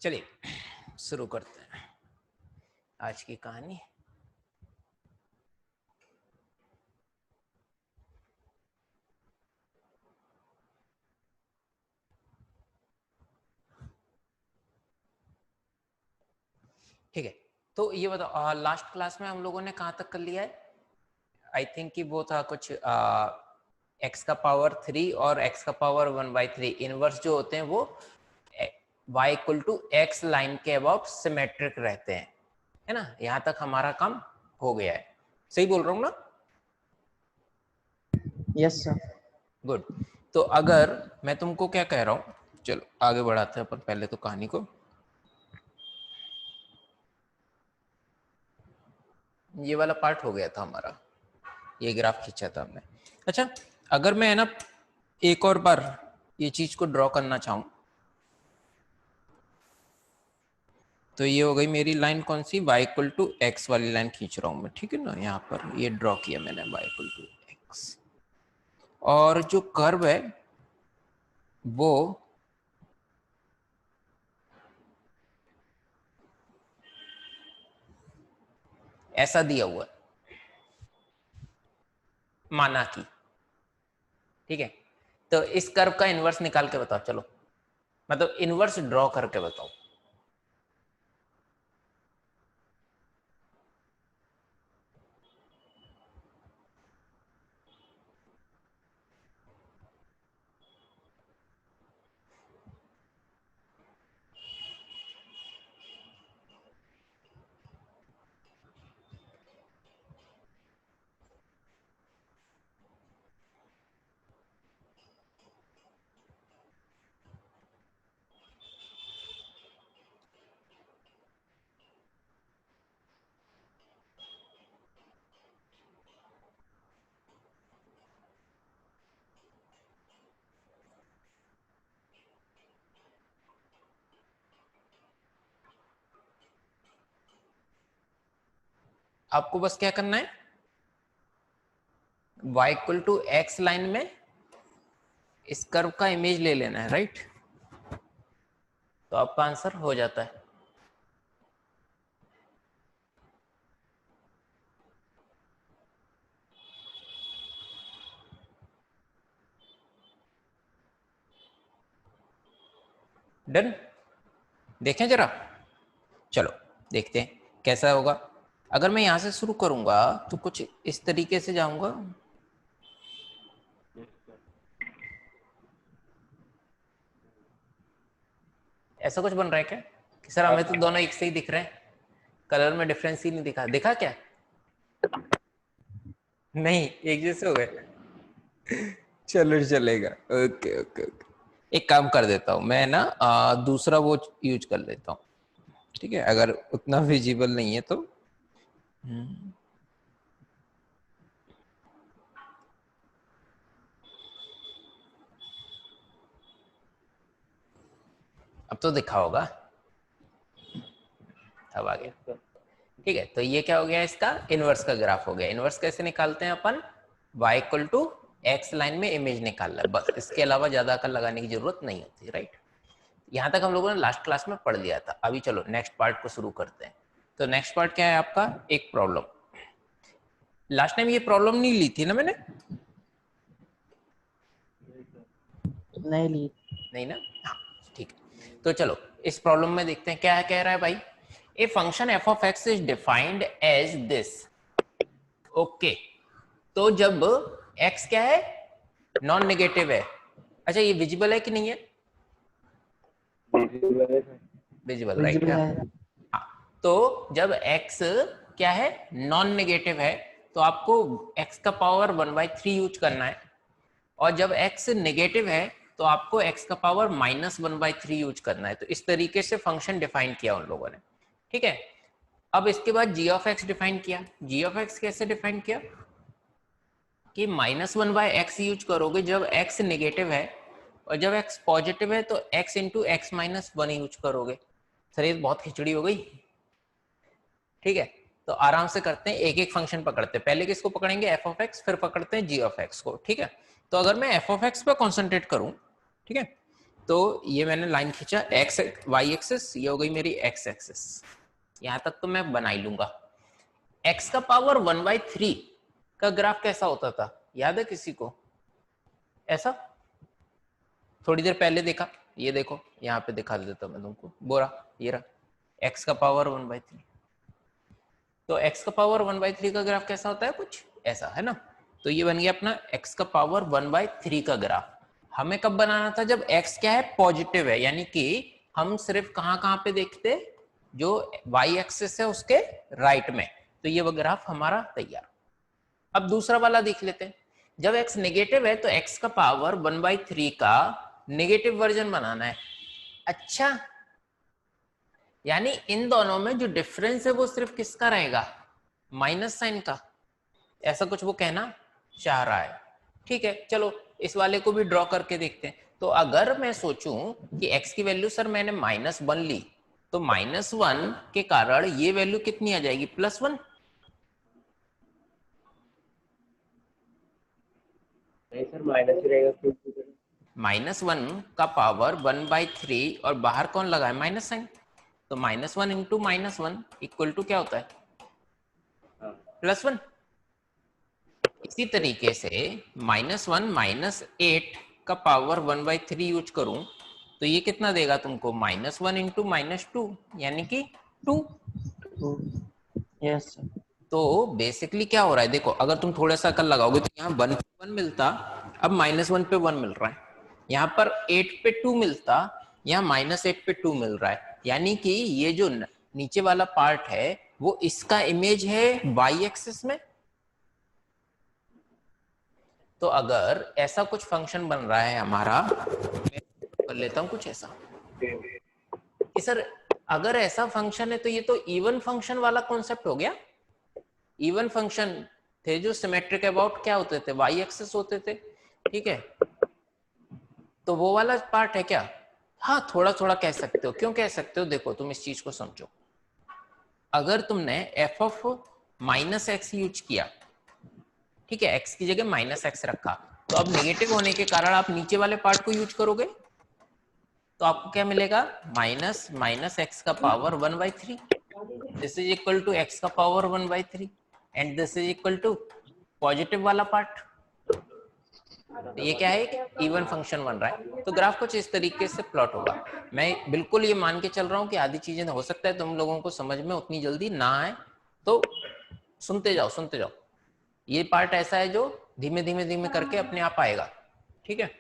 चलिए शुरू करते हैं आज की कहानी। ठीक है, तो ये बताओ लास्ट क्लास में हम लोगों ने कहाँ तक कर लिया है? आई थिंक कि वो था कुछ x का पावर 3 और x का पावर 1/3 इनवर्स जो होते हैं वो y equal to x line के अबाउट सिमेट्रिक रहते हैं, है ना। यहाँ तक हमारा काम हो गया है, सही बोल रहा हूँ ना? Yes sir. गुड। तो अगर मैं तुमको क्या कह रहा हूँ, चलो आगे बढ़ाते हैं अपन पहले तो कहानी को। ये वाला पार्ट हो गया था हमारा, ये ग्राफ खींचा था हमने। अच्छा, अगर मैं ना एक और बार ये चीज को ड्रॉ करना चाहूं तो ये हो गई मेरी लाइन कौन सी, y इक्वल टू एक्स वाली लाइन खींच रहा हूं मैं, ठीक है ना। यहाँ पर ये ड्रॉ किया मैंने y इक्वल टू एक्स, और जो कर्व है वो ऐसा दिया हुआ है माना की, ठीक है। तो इस कर्व का इनवर्स निकाल के बताओ, चलो मतलब इनवर्स ड्रॉ करके बताओ। आपको बस क्या करना है, y equal to x line में इस कर्व का इमेज ले लेना है, राइट। तो आपका आंसर हो जाता है। डन, देखें जरा, चलो देखते हैं कैसा होगा। अगर मैं यहां से शुरू करूंगा तो कुछ इस तरीके से जाऊंगा, ऐसा कुछ बन रहा है क्या कि सर हमें तो दोनों एक से ही दिख रहे हैं, कलर में डिफरेंस ही नहीं दिखा, दिखा क्या? नहीं, एक जैसे हो गए। चलो चलेगा, ओके ओके ओके। एक काम कर देता हूँ मैं ना, दूसरा वो यूज कर लेता हूँ, ठीक है, अगर उतना विजिबल नहीं है तो। अब तो दिखा होगा, अब आ गया, ठीक है। तो ये क्या हो गया, इसका इनवर्स का ग्राफ हो गया। इनवर्स कैसे निकालते हैं अपन, y equal to x line में इमेज निकालना है, बस इसके अलावा ज्यादा अकल लगाने की जरूरत नहीं होती, राइट। यहाँ तक हम लोगों ने लास्ट क्लास में पढ़ लिया था। अभी चलो नेक्स्ट पार्ट को शुरू करते हैं। तो नेक्स्ट पार्ट क्या है आपका, एक प्रॉब्लम। लास्ट टाइम ये प्रॉब्लम नहीं ली थी ना मैंने? नहीं ली। नहीं ना, हाँ ठीक है। तो चलो इस प्रॉब्लम में देखते हैं क्या कह रहा है भाई। A function f of x is defined as this, okay. तो जब x क्या है, नॉन नेगेटिव है। अच्छा, ये विजिबल है कि नहीं है? Visible, right. विजिबल है। हाँ, तो जब x क्या है, नॉन नेगेटिव है, तो आपको x का पावर 1/3 यूज करना है, और जब x नेगेटिव है तो आपको x का पावर -1/3 यूज करना है। तो इस तरीके से फंक्शन डिफाइन किया उन लोगों ने, ठीक है। अब इसके बाद g ऑफ x डिफाइन किया। g ऑफ x कैसे डिफाइन किया कि -1/x यूज करोगे जब x नेगेटिव है, और जब x पॉजिटिव है तो x into x minus 1 use करोगे। सर ये बहुत खिचड़ी हो गई, ठीक है। तो आराम से करते हैं, एक एक फंक्शन पकड़ते हैं। पहले किसको पकड़ेंगे, f ऑफ x, फिर पकड़ते हैं g ऑफ x को, ठीक है। तो अगर मैं f ऑफ x पे कॉन्सेंट्रेट करूं, ठीक है, तो ये मैंने लाइन खींचा एक्स वाई एक्सिस, ये हो गई मेरी एक्स एक्सिस, यहां तक तो मैं बना ही लूंगा। एक्स का पावर 1/3 का ग्राफ कैसा होता था, याद है किसी को? ऐसा थोड़ी देर पहले देखा, ये देखो यहाँ पे दिखा देता मैं तुमको, बोरा ये रहा एक्स का पावर 1/3। तो x का पावर 1/3 का ग्राफ कैसा होता है, कुछ ऐसा है ना। तो ये बन गया अपना x का पावर 1/3 का ग्राफ। हमें कब बनाना था, जब x क्या है, पॉजिटिव है, यानी कि हम सिर्फ कहाँ पे देखते, जो y एक्सिस है उसके राइट में। तो ये वो ग्राफ हमारा तैयार। अब दूसरा वाला देख लेते हैं। जब x नेगेटिव है तो x का पावर 1/3 का नेगेटिव वर्जन बनाना है। अच्छा, यानी इन दोनों में जो डिफरेंस है वो सिर्फ किसका रहेगा, माइनस साइन का, ऐसा कुछ वो कहना चाह रहा है। ठीक है, चलो इस वाले को भी ड्रॉ करके देखते हैं। तो अगर मैं सोचूं कि x की वैल्यू सर मैंने -1 ली, तो -1 के कारण ये वैल्यू कितनी आ जाएगी, +1। नहीं सर, माइनस ही रहेगा क्योंकि -1 का पावर 1/3 और बाहर कौन लगा है, माइनस साइन। तो -1 इंटू -1 इक्वल टू क्या होता है, +1। इसी तरीके से -1 -8 का पावर 1/3 यूज करूं तो ये कितना देगा तुमको, -1 इंटू -2 यानी कि 2। Yes sir. तो बेसिकली क्या हो रहा है, देखो अगर तुम थोड़ा सा कल लगाओगे तो यहाँ 1 पे 1 मिलता, अब -1 पे 1 मिल रहा है। यहाँ पर 8 पे 2 मिलता, यहाँ -8 पे 2 मिल रहा है। यानी कि ये जो नीचे वाला पार्ट है वो इसका इमेज है y एक्सिस में। तो अगर ऐसा कुछ फंक्शन बन रहा है हमारा, मैं कर लेता हूं कुछ ऐसा कि सर अगर ऐसा फंक्शन है तो ये तो इवन फंक्शन वाला कॉन्सेप्ट हो गया। इवन फंक्शन थे जो सिमेट्रिक अबाउट क्या होते थे, वाई एक्सिस होते थे, ठीक है। तो वो वाला पार्ट है क्या, हाँ थोड़ा थोड़ा कह सकते हो। क्यों कह सकते हो, देखो तुम इस चीज को समझो। अगर तुमने एफ ऑफ -x यूज किया, ठीक है, x की जगह -x रखा, तो अब नेगेटिव होने के कारण आप नीचे वाले पार्ट को यूज करोगे तो आपको क्या मिलेगा, -x का power 1/3, this is equal to x का power 1/3 and this is equal to positive वाला पार्ट। तो ये क्या है, एक इवन फंक्शन बन रहा है। तो ग्राफ कुछ इस तरीके से प्लॉट होगा। मैं बिल्कुल ये मान के चल रहा हूँ कि आधी चीजें हो सकता है तुम लोगों को समझ में उतनी जल्दी ना आए, तो सुनते जाओ सुनते जाओ। ये पार्ट ऐसा है जो धीमे धीमे धीमे करके अपने आप आएगा, ठीक है।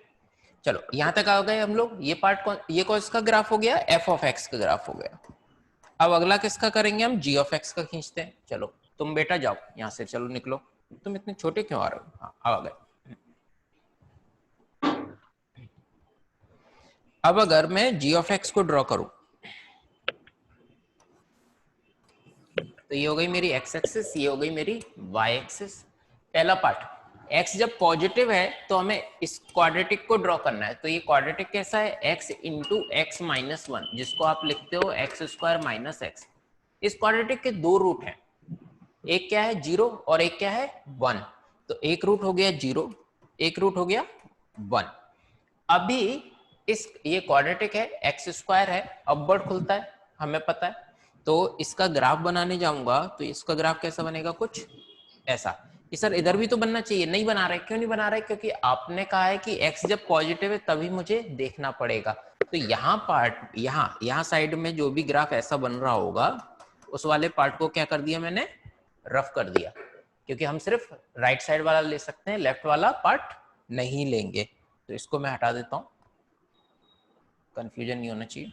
चलो यहां तक आ गए हम लोग। ये पार्ट कौन, ये कौन सा ग्राफ हो गया, एफ ऑफ एक्स का ग्राफ हो गया। अब अगला किसका करेंगे हम, जी ऑफ एक्स का खींचते हैं। चलो तुम बेटा जाओ यहां से, चलो निकलो, तुम इतने छोटे क्यों आ रहे हो, हाँ आ गए। अब अगर मैं जी ऑफ एक्स को ड्रॉ करूं तो ये हो गई मेरी एक्स एक्सिस, ये हो गई मेरी वाई एक्सिस। पहला पार्ट, x जब पॉजिटिव है तो हमें इस क्वाड्रेटिक को ड्रॉ करना है। तो ये क्वाड्रेटिक कैसा है, x इंटू एक्स माइनस 1, जिसको आप लिखते हो x² माइनस एक्स। इस क्वाड्रेटिक के दो रूट हैं, एक क्या है 0 और एक क्या है 1। तो एक रूट हो गया 0, एक रूट हो गया 1। अभी इस ये क्वाड्रेटिक है, x² है, अपवर्ड खुलता है हमें पता है। तो इसका ग्राफ बनाने जाऊंगा तो इसका ग्राफ कैसा बनेगा, कुछ ऐसा। कि सर इधर भी तो बनना चाहिए, नहीं बना रहे, क्यों नहीं बना रहे, क्योंकि आपने कहा है कि x जब पॉजिटिव है तभी मुझे देखना पड़ेगा। तो यहाँ पार्ट, यहाँ साइड में जो भी ग्राफ ऐसा बन रहा होगा उस वाले पार्ट को क्या कर दिया मैंने, रफ कर दिया, क्योंकि हम सिर्फ राइट साइड वाला ले सकते हैं, लेफ्ट वाला पार्ट नहीं लेंगे। तो इसको मैं हटा देता हूं, कंफ्यूजन नहीं होना चाहिए।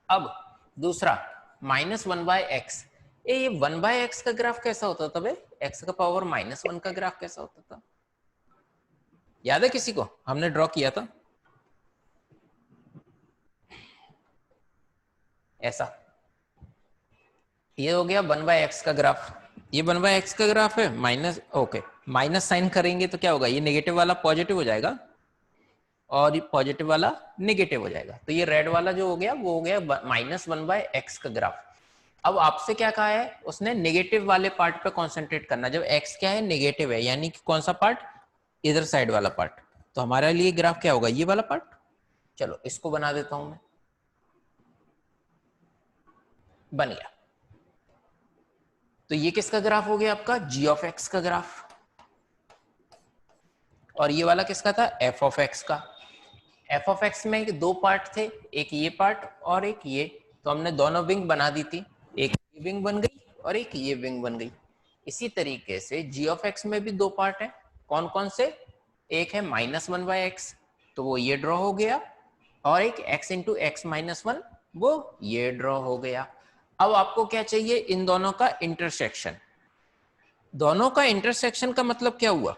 अब दूसरा -1/x, ये 1/x का ग्राफ कैसा होता था भाई, x का पावर -1 का ग्राफ कैसा होता था, याद है किसी को, हमने ड्रॉ किया था ऐसा। ये हो गया 1/x का ग्राफ, ये 1/x का ग्राफ है, माइनस ओके, माइनस साइन करेंगे तो क्या होगा, ये नेगेटिव वाला पॉजिटिव हो जाएगा और ये पॉजिटिव वाला नेगेटिव हो जाएगा। तो ये रेड वाला जो हो गया वो हो गया -1/x का ग्राफ। अब आपसे क्या कहा है उसने, नेगेटिव वाले पार्ट पे कंसंट्रेट करना। जब x क्या है, नेगेटिव है, यानी कि कौन सा पार्ट, इधर साइड वाला पार्ट। तो हमारे लिए ग्राफ क्या होगा, ये वाला पार्ट, चलो इसको बना देता हूं मैं, बन गया। तो ये किसका ग्राफ हो गया आपका, जी ऑफ एक्स का ग्राफ। और ये वाला किसका था, एफ ऑफ एक्स का। एफ ऑफ एक्स में दो पार्ट थे, एक ये पार्ट और एक ये, तो हमने दोनों विंग बना दी थी, एक ये विंग बन गई और एक ये विंग बन गई। इसी तरीके से जी ऑफ एक्स में भी दो पार्ट है, कौन कौन से, एक है -1/x, तो वो ये ड्रॉ हो गया, और एक x into x minus one, वो ये ड्रॉ हो गया। अब आपको क्या चाहिए, इन दोनों का इंटरसेक्शन। दोनों का इंटरसेक्शन का मतलब क्या हुआ,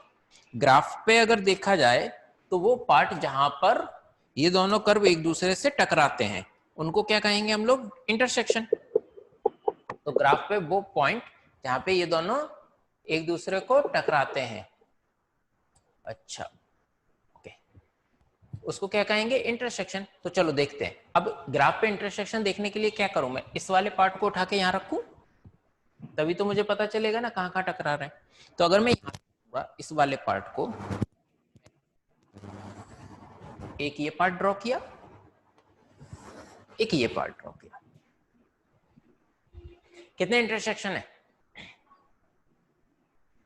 ग्राफ पे अगर देखा जाए तो वो पार्ट जहां पर ये दोनों कर्व एक दूसरे से टकराते हैं उनको क्या कहेंगे हम लोग, इंटरसेक्शन। तो ग्राफ पे वो पॉइंट जहां पे ये दोनों एक दूसरे को टकराते हैं, अच्छा ओके, उसको क्या कहेंगे, इंटरसेक्शन। तो चलो देखते हैं। अब ग्राफ पे इंटरसेक्शन देखने के लिए क्या करूं मैं, इस वाले पार्ट को उठा के यहां रखूं, तभी तो मुझे पता चलेगा ना कहां कहां टकरा रहे हैं। तो अगर मैं यहाँ इस वाले पार्ट को, एक ये पार्ट ड्रॉ किया, एक ये पार्ट ड्रॉ किया, कितने इंटरसेक्शन है,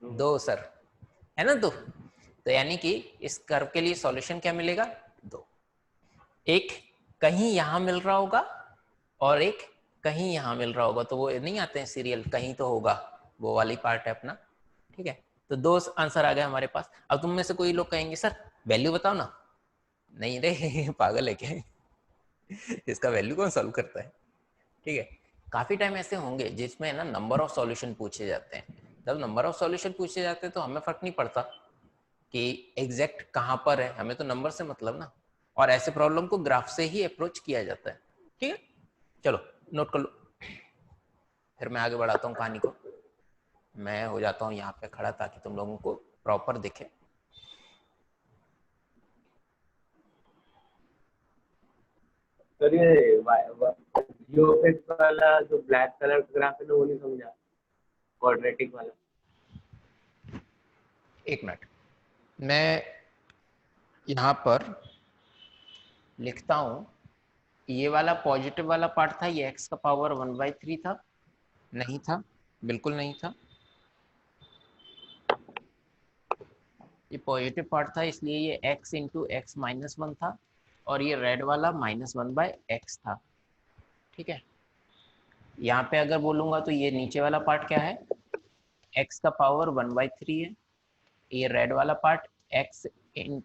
दो सर, है ना दो। तो यानी कि इस कर्व के लिए सॉल्यूशन क्या मिलेगा, दो। एक कहीं यहां मिल रहा होगा और एक कहीं यहां मिल रहा होगा, तो वो नहीं आते हैं सीरियल, कहीं तो होगा, वो वाली पार्ट है अपना, ठीक है। तो दो आंसर आ गए हमारे पास। अब तुम में से कोई लोग कहेंगे सर वैल्यू बताओ ना, नहीं रे पागल है क्या इसका वैल्यू कौन सॉल्व करता है, ठीक है। काफी टाइम ऐसे होंगे जिसमें ना नंबर ऑफ सॉल्यूशन पूछे जाते हैं। जब नंबर ऑफ सॉल्यूशन पूछे जाते हैं तो हमें फर्क नहीं पड़ता कि एग्जैक्ट कहां पर है, हमें तो नंबर से मतलब ना, और ऐसे प्रॉब्लम को ग्राफ से ही अप्रोच किया जाता है, ठीक है। चलो नोट कर लो, फिर मैं आगे बढ़ाता हूँ कहानी को। मैं हो जाता हूँ यहाँ पे खड़ा ताकि तुम लोगों को प्रॉपर दिखे। सर ये जियो वाला जो ब्लैक कलर का ग्राफ है ना, वो नहीं समझा, क्वाड्रेटिक वाला। एक मिनट, मैं यहाँ पर लिखता हूँ, ये वाला पॉजिटिव वाला पार्ट था, ये x का पावर 1/3 था, नहीं था, बिल्कुल नहीं था। ये पॉजिटिव पार्ट था इसलिए ये x into x minus one था, और ये रेड वाला -1/x था, ठीक है। यहाँ पे अगर बोलूंगा तो ये नीचे वाला पार्ट क्या है, x का पावर 1/3 है, ये रेड वाला पार्ट x इन,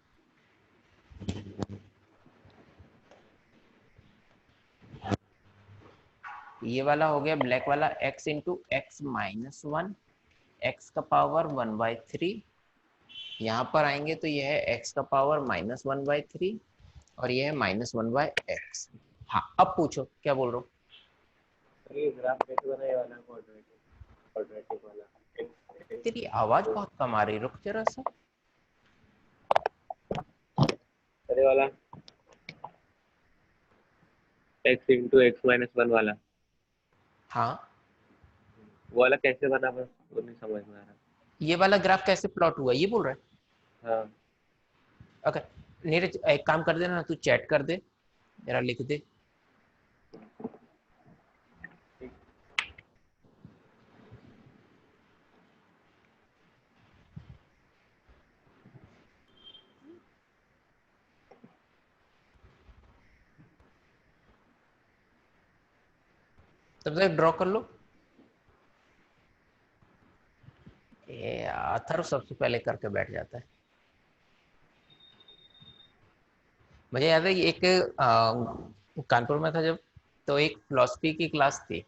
ये वाला हो गया ब्लैक वाला x into x minus one, x का पावर 1/3। यहाँ पर आएंगे तो ये है x का पावर -1/3 और ये है -1/x। हाँ अब पूछो क्या बोल रहे हो। सर ये ग्राफ कैसे बना, ये वाला क्वाड्रेटिक, क्वाड्रेटिक वाला। तेरी आवाज बहुत कम आ रही, रुक जरा सा। सर ये वाला x into x minus one वाला, हाँ वो वाला कैसे बना, बस वो नहीं समझ में आ रहा। ये वाला ग्राफ कैसे प्लॉट हुआ ये बोल रहा है। हाँ अगर नीरज एक काम कर देना, तू चैट कर दे, जरा लिख दे। तब तक ड्रॉ कर लो। ये अथर्व सबसे पहले करके बैठ जाता है। मुझे याद है कि एक कानपुर में था जब, तो एक फिलोसफी की क्लास थी,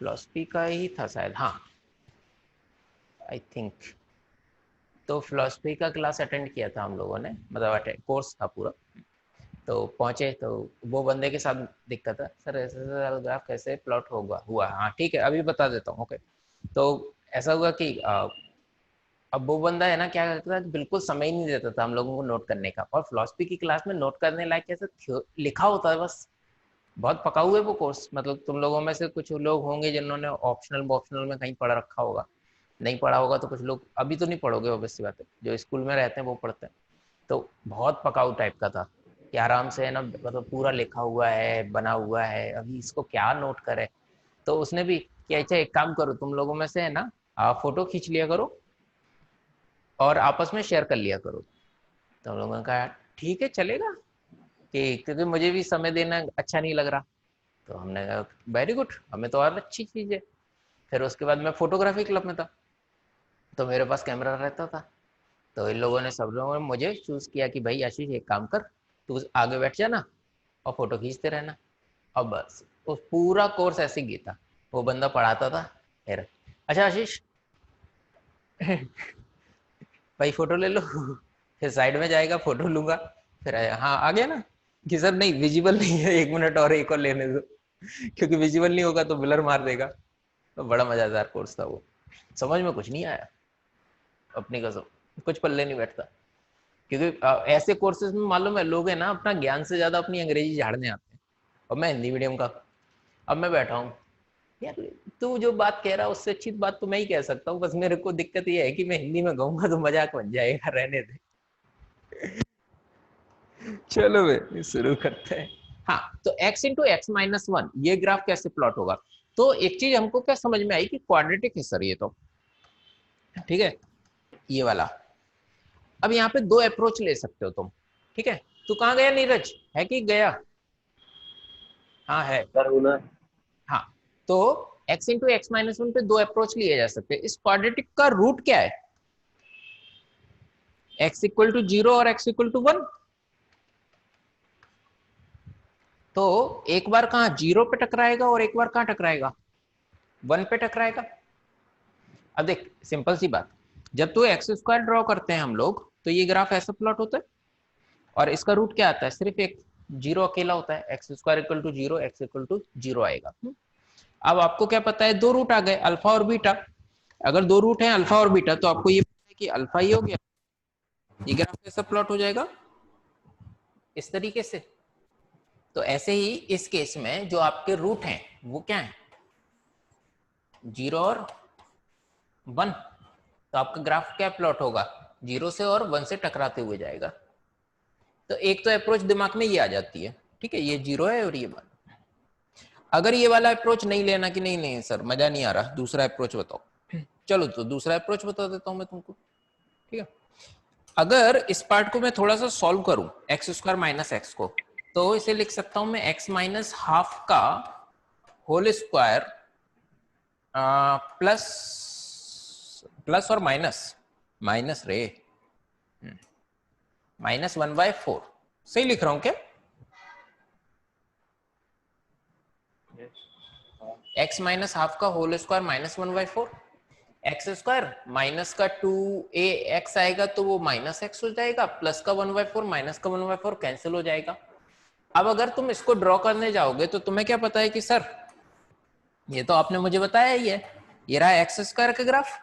फिलोसफी का ही था शायद, हाँ आई थिंक। तो फिलोसफी का क्लास अटेंड किया था हम लोगों ने, मतलब कोर्स था पूरा। तो पहुंचे तो वो बंदे के साथ दिक्कत है, सर ऐसे ऐसे ग्राफ कैसे प्लॉट होगा हुआ, हाँ ठीक है अभी बता देता हूँ, ओके। तो ऐसा हुआ कि अब वो बंदा है ना क्या करता था, बिल्कुल समय ही नहीं देता था हम लोगों को नोट करने का, और फिलोसफी की क्लास में नोट करने लायक कैसे लिखा होता है बस, बहुत पका हुआ है वो कोर्स। मतलब तुम लोगों में से कुछ लोग होंगे जिन्होंने ऑप्शनल ऑप्शनल में कहीं पढ़ रखा होगा, नहीं पढ़ा होगा तो कुछ लोग अभी तो नहीं पढ़ोगे, ऑब्वियस सी बात है, जो स्कूल में रहते हैं वो पढ़ते हैं। तो बहुत पकाऊ टाइप का था कि आराम से है ना, मतलब पूरा लिखा हुआ है, बना हुआ है, अभी इसको क्या नोट करे। तो उसने भी कि अच्छा एक काम करो, तुम लोगों में से है ना फोटो खींच लिया करो और आपस में शेयर कर लिया करो। तो हम लोगों ने कहा ठीक है चलेगा, कि क्योंकि मुझे भी समय देना अच्छा नहीं लग रहा। तो हमने कहा वेरी गुड, हमें तो और अच्छी चीज है। फिर उसके बाद मैं फोटोग्राफी क्लब में था, तो मेरे पास कैमरा रहता था। तो इन लोगों ने, सब लोगों ने मुझे चूज किया कि भाई आशीष एक काम कर, तू आगे बैठ जाना और फोटो खींचते रहना। और बस उस पूरा कोर्स ऐसे ही था। वो बंदा पढ़ाता था, फिर अच्छा आशीष भाई फोटो ले लो फिर साइड में जाएगा, फोटो लूंगा, फिर हाँ आ गया ना, कि सर नहीं विजिबल नहीं है, 1 मिनट और एक और लेने दो क्योंकि विजिबल नहीं होगा तो ब्लर मार देगा। तो बड़ा मजेदार कोर्स था वो, समझ में कुछ नहीं आया अपनी कसम, कुछ पल्ले नहीं बैठता। क्योंकि ऐसे कोर्सेज में मालूम है लोग है ना अपना ज्ञान से ज्यादा अपनी अंग्रेजी झाड़ने आते हैं। और मैं हिंदी मीडियम का, अब मैं बैठा हूँ यार, तू जो बात कह रहा है उससे अच्छी बात तो मैं ही कह सकता हूँ, बस मेरे को दिक्कत ये है कि मैं हिंदी में कहूंगा तो मजाक बन जाएगा, रहने दे। चलो वे शुरू करते हैं। हाँ, तो x into x minus one ये ग्राफ कैसे प्लॉट होगा। तो एक चीज हमको क्या समझ में आई कि क्वाड्रेटिक है सर ये तो, ठीक है, ये वाला। अब यहाँ पे दो अप्रोच ले सकते हो तुम, ठीक है। तू कहाँ गया नीरज, है कि गया। हाँ है। सर हूँ ना। हाँ, तो x into x minus one पे दो अप्रोच लिए जा सकते हैं। इस क्वाड्रेटिक का रूट क्या है, x इक्वल टू जीरो और x इक्वल टू वन। तो एक बार कहाँ जीरो पे टकराएगा और एक बार कहाँ टकराएगा, वन पे टकराएगा। अब देख सिंपल सी बात, जब तो एक्स स्क्वायर ड्रॉ करते हैं हम लोग तो ये ग्राफ ऐसा प्लॉट होता है, और इसका रूट क्या आता है, सिर्फ एक जीरो अकेला होता है, x square equal to zero, x equal to zero आएगा। अब आपको क्या पता है, दो रूट आ गए अल्फा और बीटा। अगर दो रूट है अल्फा और बीटा तो आपको ये पता है कि अल्फा ही हो गया, ये ग्राफ कैसा प्लॉट हो जाएगा, इस तरीके से। तो ऐसे ही इस केस में जो आपके रूट हैं वो क्या है, जीरो और वन। तो आपका ग्राफ क्या प्लॉट होगा, जीरो से और वन से टकराते हुए जाएगा। तो एक तो अप्रोच दिमाग में ये आ जाती है, ठीक है, ये जीरो है और ये वन। अगर ये वाला अप्रोच नहीं लेना कि नहीं नहीं सर मजा नहीं आ रहा, दूसरा अप्रोच बताओ, चलो तो दूसरा अप्रोच बता देता हूं मैं तुमको, ठीक है। अगर इस पार्ट को मैं थोड़ा सा सॉल्व करूं, एक्स स्क्वायर माइनस एक्स को, तो इसे लिख सकता हूं मैं एक्स माइनस हाफ का होल स्क्वायर प्लस, प्लस और माइनस, माइनस रे, माइनस वन बाय फोर। सही लिख रहा हूं क्या, एक्स माइनस हाफ का whole square minus one by four, x square minus का टू ए एक्स आएगा तो वो माइनस एक्स हो जाएगा, प्लस का वन बाई फोर माइनस का वन बाई फोर कैंसिल हो जाएगा। अब अगर तुम इसको ड्रॉ करने जाओगे तो तुम्हें क्या पता है कि सर ये तो आपने मुझे बताया ही है, ये रहा एक्स स्क्वायर का ग्राफ।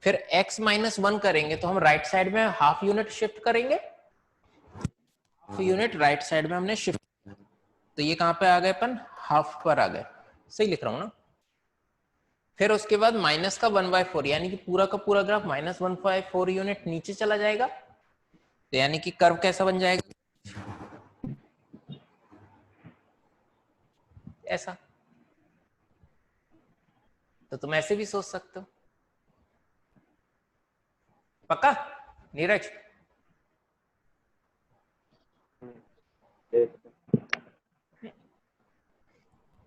फिर एक्स माइनस वन करेंगे तो हम राइट साइड में हाफ यूनिट शिफ्ट करेंगे, हाफ यूनिट राइट साइड में हमने शिफ्ट, तो ये कहां पे आ गए अपन, हाफ पर आ गए। सही लिख रहा हूं ना। फिर उसके बाद माइनस का वन बाय फोर, यानी कि पूरा का पूरा graph minus one by four unit नीचे चला जाएगा। तो यानी कि कर्व कैसा बन जाएगा, ऐसा। तो तुम ऐसे भी सोच सकते हो, पक्का नीरज।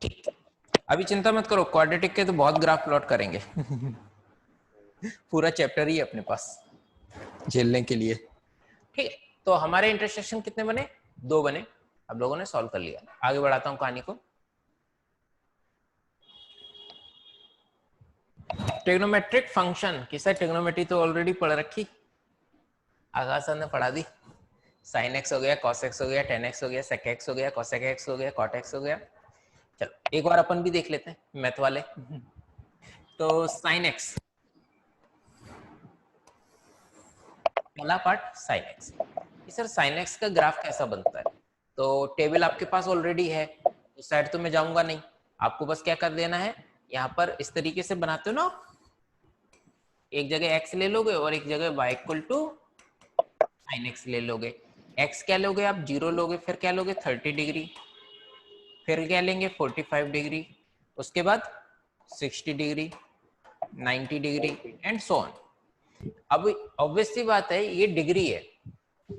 ठीक, अभी चिंता मत करो, क्वाड्रेटिक के तो बहुत ग्राफ प्लॉट करेंगे पूरा चैप्टर ही है अपने पास झेलने के लिए, ठीक है। तो हमारे इंटरसेक्शन कितने बने, दो बने। अब लोगों ने सॉल्व कर लिया, आगे बढ़ाता हूं कहानी को। ट्रिग्नोमेट्रिक फंक्शन की सर, ट्रिग्नोमेट्री तो ऑलरेडी पढ़ रखी, आगाज सर ने पढ़ा दी। साइन एक्स हो गया, कॉस एक्स हो गया, टेन एक्स हो गया, सेक एक्स हो गया, कॉसेक एक्स हो गया, कॉट एक्स हो गया। चलो एक बार अपन भी देख लेते हैं मैथ वाले। तो साइन एक्स, पहला part sine x, sir sign x का ग्राफ कैसा बनता है। तो टेबल आपके पास ऑलरेडी है, उस साइड तो मैं जाऊंगा नहीं, आपको बस क्या कर देना है, यहाँ पर इस तरीके से बनाते हो ना, एक जगह x ले लोगे और एक जगह y equal to sine x ले लोगे। एक्स क्या लोगे आप, 0 लोगे, फिर क्या लोगे 30 डिग्री, फिर क्या लेंगे 45 डिग्री, उसके बाद 60 degree, 90 degree and so on. अब ऑब्वियस सी बात है ये डिग्री है,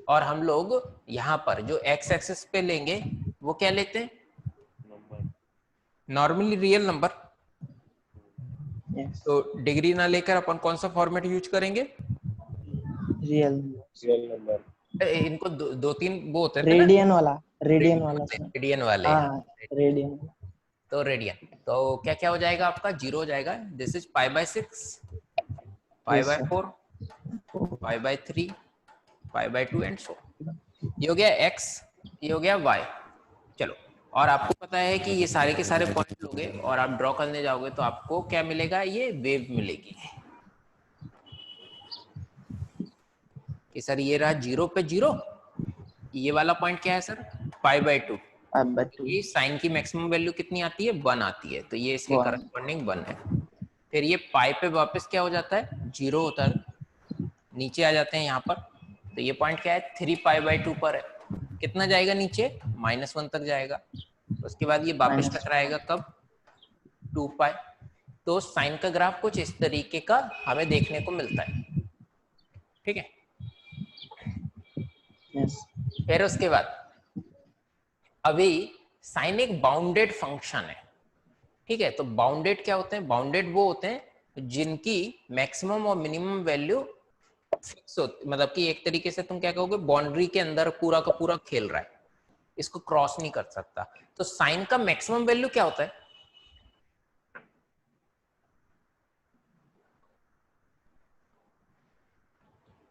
और हम लोग यहाँ पर जो एक्स एक्सिस पे लेंगे वो क्या लेते हैं, नॉर्मली रियल नंबर। yes, तो डिग्री ना लेकर अपन कौन सा फॉर्मेट यूज करेंगे, real नंबर। इनको दो तीन वो होते थे ना, रेडियन वाला sir. रेडियन वाले। हाँ रेडियन। तो रेडियन, तो क्या क्या हो जाएगा आपका, 0 हो जाएगा, दिस इज π/6, π/4, π/3, π/2 एंड सो। ये हो गया x, ये हो गया y। चलो, और आपको पता है कि ये सारे के सारे पॉइंट लोगे और आप ड्रॉ करने जाओगे तो आपको क्या मिलेगा, ये वेव मिलेगी कि सर ये रहा 0 पे 0, ये वाला पॉइंट क्या है सर π/2, ये साइन की मैक्सिमम वैल्यू कितनी आती है 1 आती है, तो ये इसके One. करस्पॉन्डिंग 1 है। फिर ये पाई पे वापस क्या हो जाता है 0 होता है, नीचे आ जाते हैं यहाँ पर, तो ये पॉइंट क्या है 3π/2 पर है, कितना जाएगा नीचे -1 तक जाएगा, उसके बाद ये वापस -1. टकराएगा कब 2π। तो साइन का ग्राफ कुछ इस तरीके का हमें देखने को मिलता है, ठीक है। Yes. फिर उसके बाद अभी साइन एक बाउंडेड फंक्शन है, ठीक है। तो बाउंडेड क्या होते हैं, बाउंडेड वो होते हैं जिनकी मैक्सिमम और मिनिमम वैल्यू फिक्स होती, मतलब कि एक तरीके से तुम क्या कहोगे बाउंड्री के अंदर पूरा का पूरा खेल रहा है, इसको क्रॉस नहीं कर सकता। तो साइन का मैक्सिमम वैल्यू क्या होता है,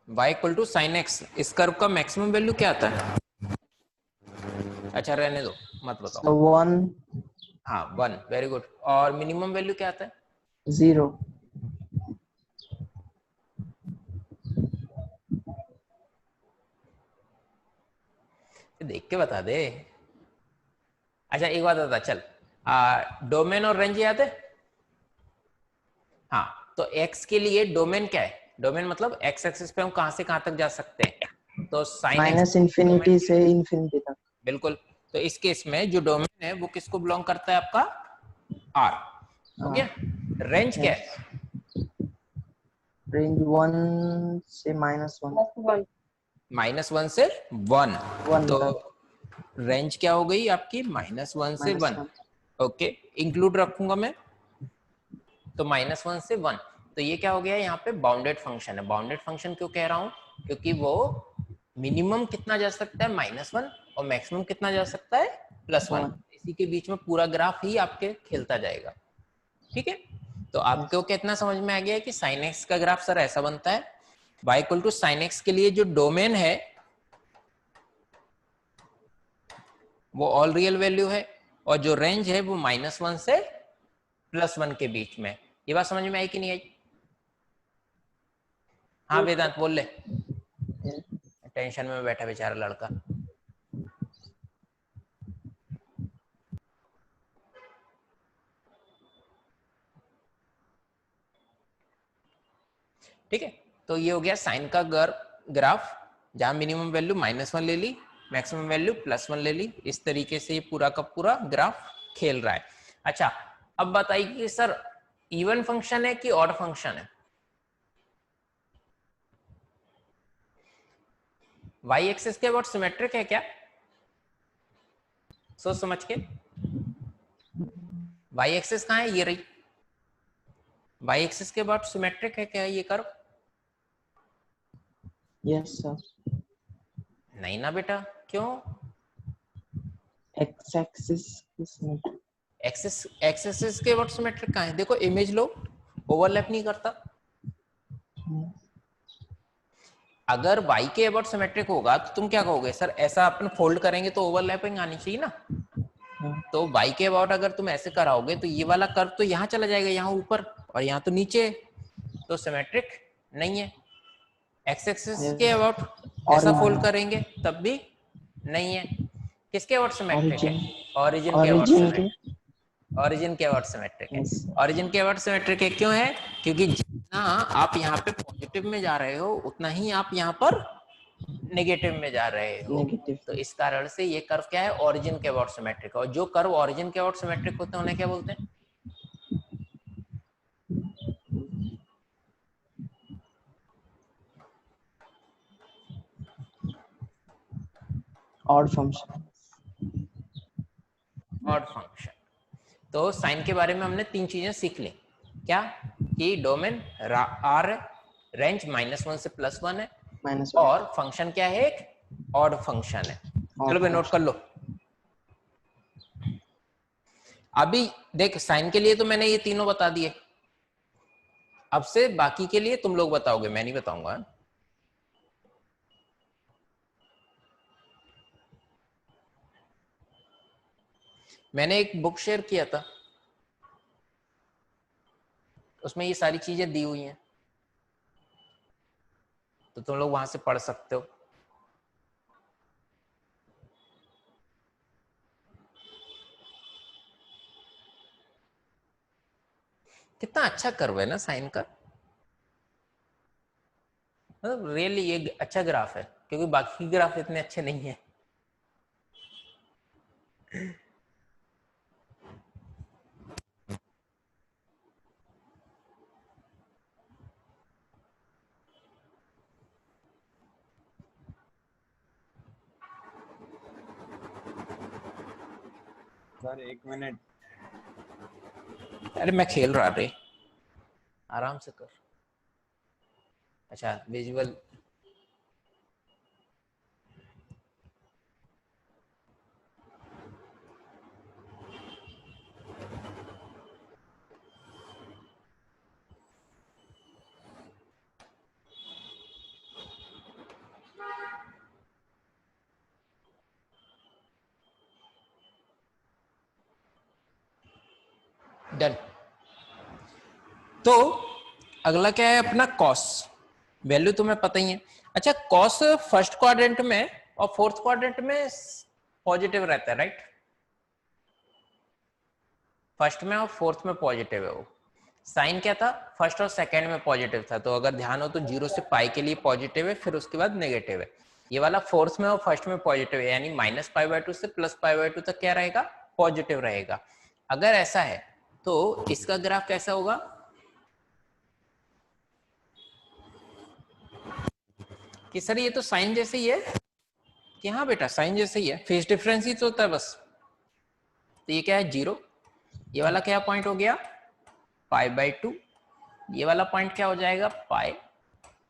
y equal to sine x, इस कर्व का मैक्सिमम वैल्यू क्या आता है, अच्छा रहने दो मत बताओ। So 1, हाँ 1, वेरी गुड। और मिनिमम वैल्यू क्या आता है, 0. देख के बता दे। अच्छा एक बात बता चल, डोमेन और रेंज याद है, हाँ तो x के लिए डोमेन क्या है, डोमेन मतलब x एक्सिस पे हम कहां से कहां तक जा सकते हैं, तो साइन माइनस इंफिनिटी से इंफिनिटी तक। बिल्कुल। तो इस केस में जो डोमेन है वो किसको बिलोंग करता है आपका r, हो गया। रेंज क्या है, रेंज 1 से -1, -1 से 1, 1 तो तक। रेंज क्या हो गई आपकी -1 से 1, ओके इंक्लूड रखूंगा मैं, तो -1 से 1, तो ये क्या हो गया यहाँ पे बाउंडेड फंक्शन है। बाउंडेड फंक्शन क्यों कह रहा हूँ, क्योंकि वो मिनिमम कितना जा सकता है -1 और मैक्सिमम कितना जा सकता है +1, इसी के बीच में पूरा ग्राफ ही आपके खेलता जाएगा, ठीक है। तो आपको कितना समझ में आ गया है कि साइन एक्स का ग्राफ सर ऐसा बनता है, y equal to sine x के लिए जो डोमेन है वो ऑल रियल वैल्यू है, और जो रेंज है वो -1 से +1 के बीच में। ये बात समझ में आई कि नहीं आई, हाँ वेदांत बोल ले, टेंशन में बैठा बेचारा लड़का। ठीक है, तो ये हो गया साइन का ग्राफ, जहां मिनिमम वैल्यू -1 ले ली, मैक्सिमम वैल्यू +1 ले ली, इस तरीके से ये पूरा का पूरा ग्राफ खेल रहा है। अच्छा अब बताइए कि सर इवन फंक्शन है कि ऑड फंक्शन है, y एक्सिस के अबाउट सिमेट्रिक है क्या, सोच समझ के, y एक्सिस कहाँ है, ये रही, y एक्सिस के अबाउट सिमेट्रिक है क्या ये कर्व, यस सर। नहीं ना बेटा, क्यों, एक्स एक्सिस एक्सिस के अबाउट सिमेट्रिक कहाँ है, देखो इमेज लो, ओवरलैप नहीं करता। अगर y के अबाउट सिमेट्रिक होगा तो तुम क्या कहोगे, सर ऐसा अपन फोल्ड करेंगे तो ओवरलैपिंग आनी चाहिए ना, तो y के अबाउट अगर तुम ऐसे कराओगे तो ये वाला कर्व तो यहाँ चला जाएगा, यहाँ ऊपर और यहाँ तो नीचे, तो सिमेट्रिक नहीं है। एक्स एक्सिस के अबाउट ऐसा फोल्ड करेंगे तब भी नहीं है। किसके अबाउट सिमेट्रिक है, ओरिजिन के अबाउट सिमेट्रिक, ओरिजिन के अबाउट सिमेट्रिक है, ओरिजिन के अबाउट सिमेट्रिक है, क्यों है, क्योंकि जितना आप यहाँ पे पॉजिटिव में जा रहे हो उतना ही आप यहाँ पर नेगेटिव में जा रहे हो, नेगेटिव। तो इस कारण से ये कर्व क्या है, ओरिजिन के अबाउट सिमेट्रिक। और जो कर्व ओरिजिन के अबाउट सिमेट्रिक होते हैं उन्हें क्या बोलते हैं? Odd function. Odd function. तो साइन के बारे में हमने 3 चीजें सीख ली। क्या? कि डोमेन आर, रेंज -1 से +1 है, -1 और फंक्शन क्या है, एक ऑड फंक्शन है। चलो भाई नोट कर लो। अभी देख, साइन के लिए तो मैंने ये तीनों बता दिए, अब से बाकी के लिए तुम लोग बताओगे, मैं नहीं बताऊंगा। मैंने एक बुक शेयर किया था, उसमें ये सारी चीजें दी हुई हैं, तो तुम लोग वहां से पढ़ सकते हो। कितना अच्छा कर्व है ना साइन का, मतलब रियली ये अच्छा ग्राफ है, क्योंकि बाकी ग्राफ इतने अच्छे नहीं है। Sir 1 minute. अरे मैं खेल रहा रे, आराम से कर। अच्छा विजुअल, डन। तो अगला क्या है अपना कॉस, वैल्यू तुम्हें पता ही है। अच्छा कॉस फर्स्ट क्वाड्रेंट में और फोर्थ क्वाड्रेंट में पॉजिटिव रहता है, राइट? फर्स्ट में और फोर्थ में पॉजिटिव है वो। साइन क्या था, फर्स्ट और सेकंड में पॉजिटिव था, तो अगर ध्यान हो तो 0 से पाई के लिए पॉजिटिव है, फिर उसके बाद नेगेटिव है। ये वाला फोर्थ में और फर्स्ट में पॉजिटिव है, यानी -π/2 से +π/2 तक क्या रहेगा, पॉजिटिव रहेगा। अगर ऐसा है तो इसका ग्राफ कैसा होगा, कि सर ये तो साइन जैसे ही है, कि हाँ बेटा साइन जैसे ही है, फेस डिफरेंस ही तो होता है बस। तो ये क्या है 0, ये वाला क्या पॉइंट हो गया π/2, ये वाला पॉइंट क्या हो जाएगा पाई,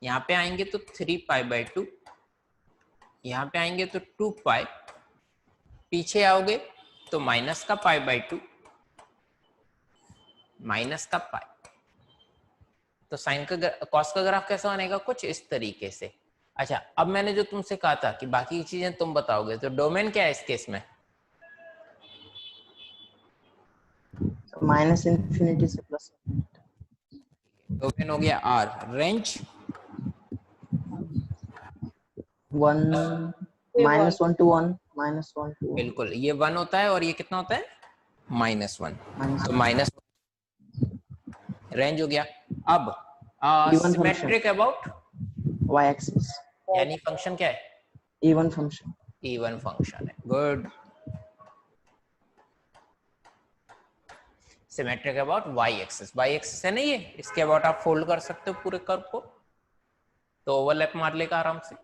यहाँ पे आएंगे तो 3π/2, यहाँ पे आएंगे तो 2π, पीछे आओगे तो माइनस का π/2, माइनस का पाई। तो साइन का कॉस का ग्राफ कैसा बनेगा, कुछ इस तरीके से। अच्छा अब मैंने जो तुमसे कहा था कि बाकी की चीजें तुम बताओगे, तो डोमेन क्या है इस केस में, -∞ से +1। डोमेन हो गया आर, रेंज 1 -1 to 1 -1 to 1 बिल्कुल ये 1 होता है, और ये कितना होता है -1, तो -1 रेंज हो गया। अब even symmetric about y axis यानी फंक्शन क्या है, even function इवन फंक्शन है, good. Symmetric about y axis, y axis है ना ये, इसके अबाउट आप फोल्ड कर सकते हो पूरे कर्व को, तो ओवरलैप मार लेगा आराम से।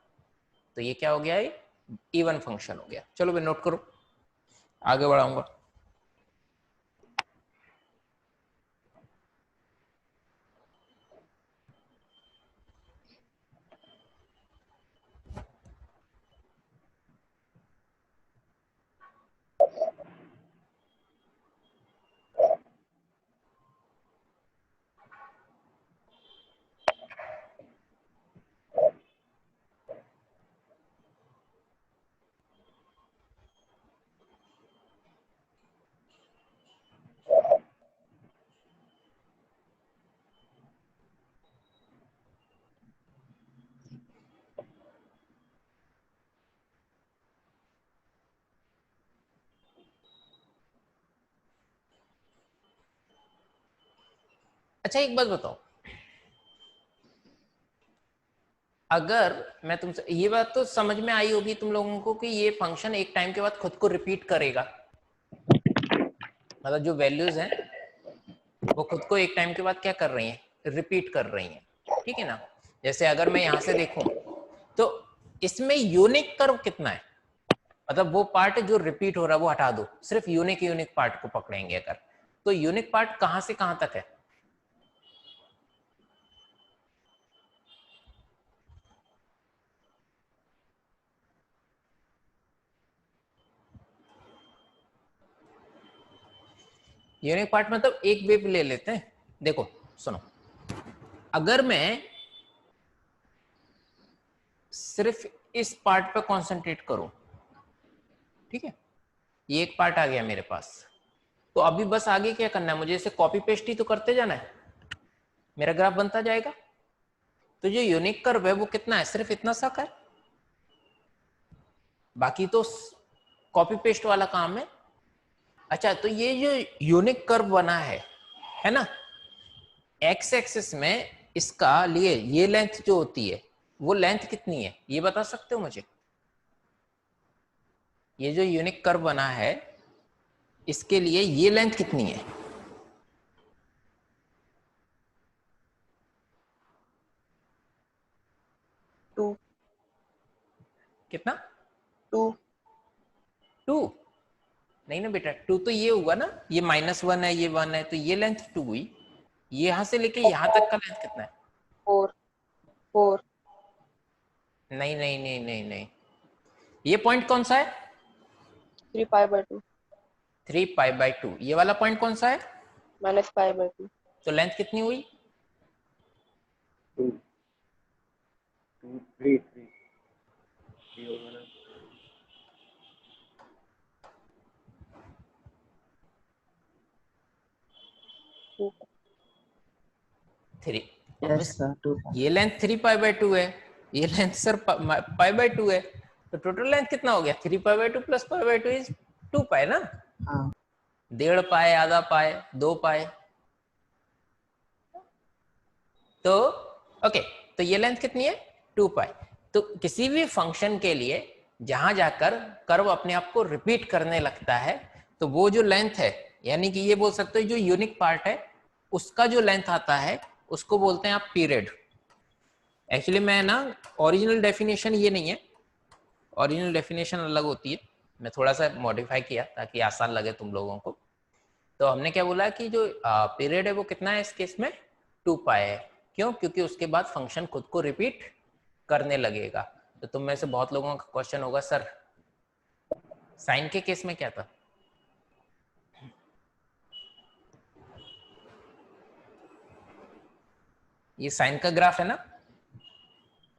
तो ये क्या हो गया, ये इवन फंक्शन हो गया। चलो भाई नोट करो, आगे बढ़ाऊंगा। अच्छा एक बात बताओ, अगर मैं तुमसे, ये बात तो समझ में आई होगी तुम लोगों को कि ये फंक्शन एक टाइम के बाद खुद को रिपीट करेगा, मतलब जो वैल्यूज हैं वो खुद को एक टाइम के बाद क्या कर रही हैं, रिपीट कर रही हैं, ठीक है ना। जैसे अगर मैं यहां से देखूं तो इसमें यूनिक कर्व कितना है, मतलब वो पार्ट जो रिपीट हो रहा है वो हटा दो, सिर्फ यूनिक यूनिक पार्ट को पकड़ेंगे अगर, तो यूनिक पार्ट कहां से कहां तक है? यूनिक पार्ट मतलब एक वेव ले लेते हैं, देखो सुनो, अगर मैं सिर्फ इस पार्ट पे कंसंट्रेट करूं, ठीक है, ये एक पार्ट आ गया मेरे पास, तो अभी बस आगे क्या करना है, मुझे इसे कॉपी पेस्ट ही तो करते जाना है, मेरा ग्राफ बनता जाएगा। तो जो यूनिक कर्व है वो कितना है, सिर्फ इतना सा है, बाकी तो कॉपी पेस्ट वाला काम है। अच्छा, तो ये जो यूनिक कर्व बना है ना, एक्स एक्सिस में इसका लिए ये लेंथ जो होती है वो लेंथ कितनी है, ये बता सकते हो मुझे? ये जो यूनिक कर्व बना है इसके लिए ये लेंथ कितनी है? 2 कितना? 2 2? नहीं ना बेटा, 2 तो ये हुआ ना, ये -1 है, ये 1 है, तो ये लेंथ 2 हुई। ये यहां से लेके यहां तक का लेंथ कितना है? 4 4 नहीं नहीं नहीं नहीं नहीं, ये पॉइंट कौन सा है? 3 π/2 3π/2। ये वाला पॉइंट कौन सा है? -π/2। तो लेंथ कितनी हुई? 2 2 3 3 होगा ना। 3। Yes, sir. 2 pi. ये लेंथ 3π/2 है, ये लेंथ सर π/2 है, तो टोटल लेंथ कितना हो गया? 3π/2 प्लस π/2 इज 2π ना, हाँ 1.5 पाए, आधा पाए, 2 पाए। तो ओके, तो ये लेंथ कितनी है? 2π। तो किसी भी फंक्शन के लिए जहां जाकर कर्व अपने आप को रिपीट करने लगता है तो वो जो लेंथ है, यानी कि ये बोल सकते हो जो यूनिक पार्ट है उसका जो लेंथ आता है उसको बोलते हैं आप पीरियड। एक्चुअली मैं ना, ओरिजिनल डेफिनेशन ये नहीं है, ओरिजिनल डेफिनेशन अलग होती है, मैं थोड़ा सा मॉडिफाई किया ताकि आसान लगे तुम लोगों को। तो हमने क्या बोला कि जो पीरियड है वो कितना है इस केस में? 2π है। क्यों? क्योंकि उसके बाद फंक्शन खुद को रिपीट करने लगेगा। तो तुम में से बहुत लोगों का क्वेश्चन होगा, सर साइन के केस में क्या था? ये साइन का ग्राफ है ना,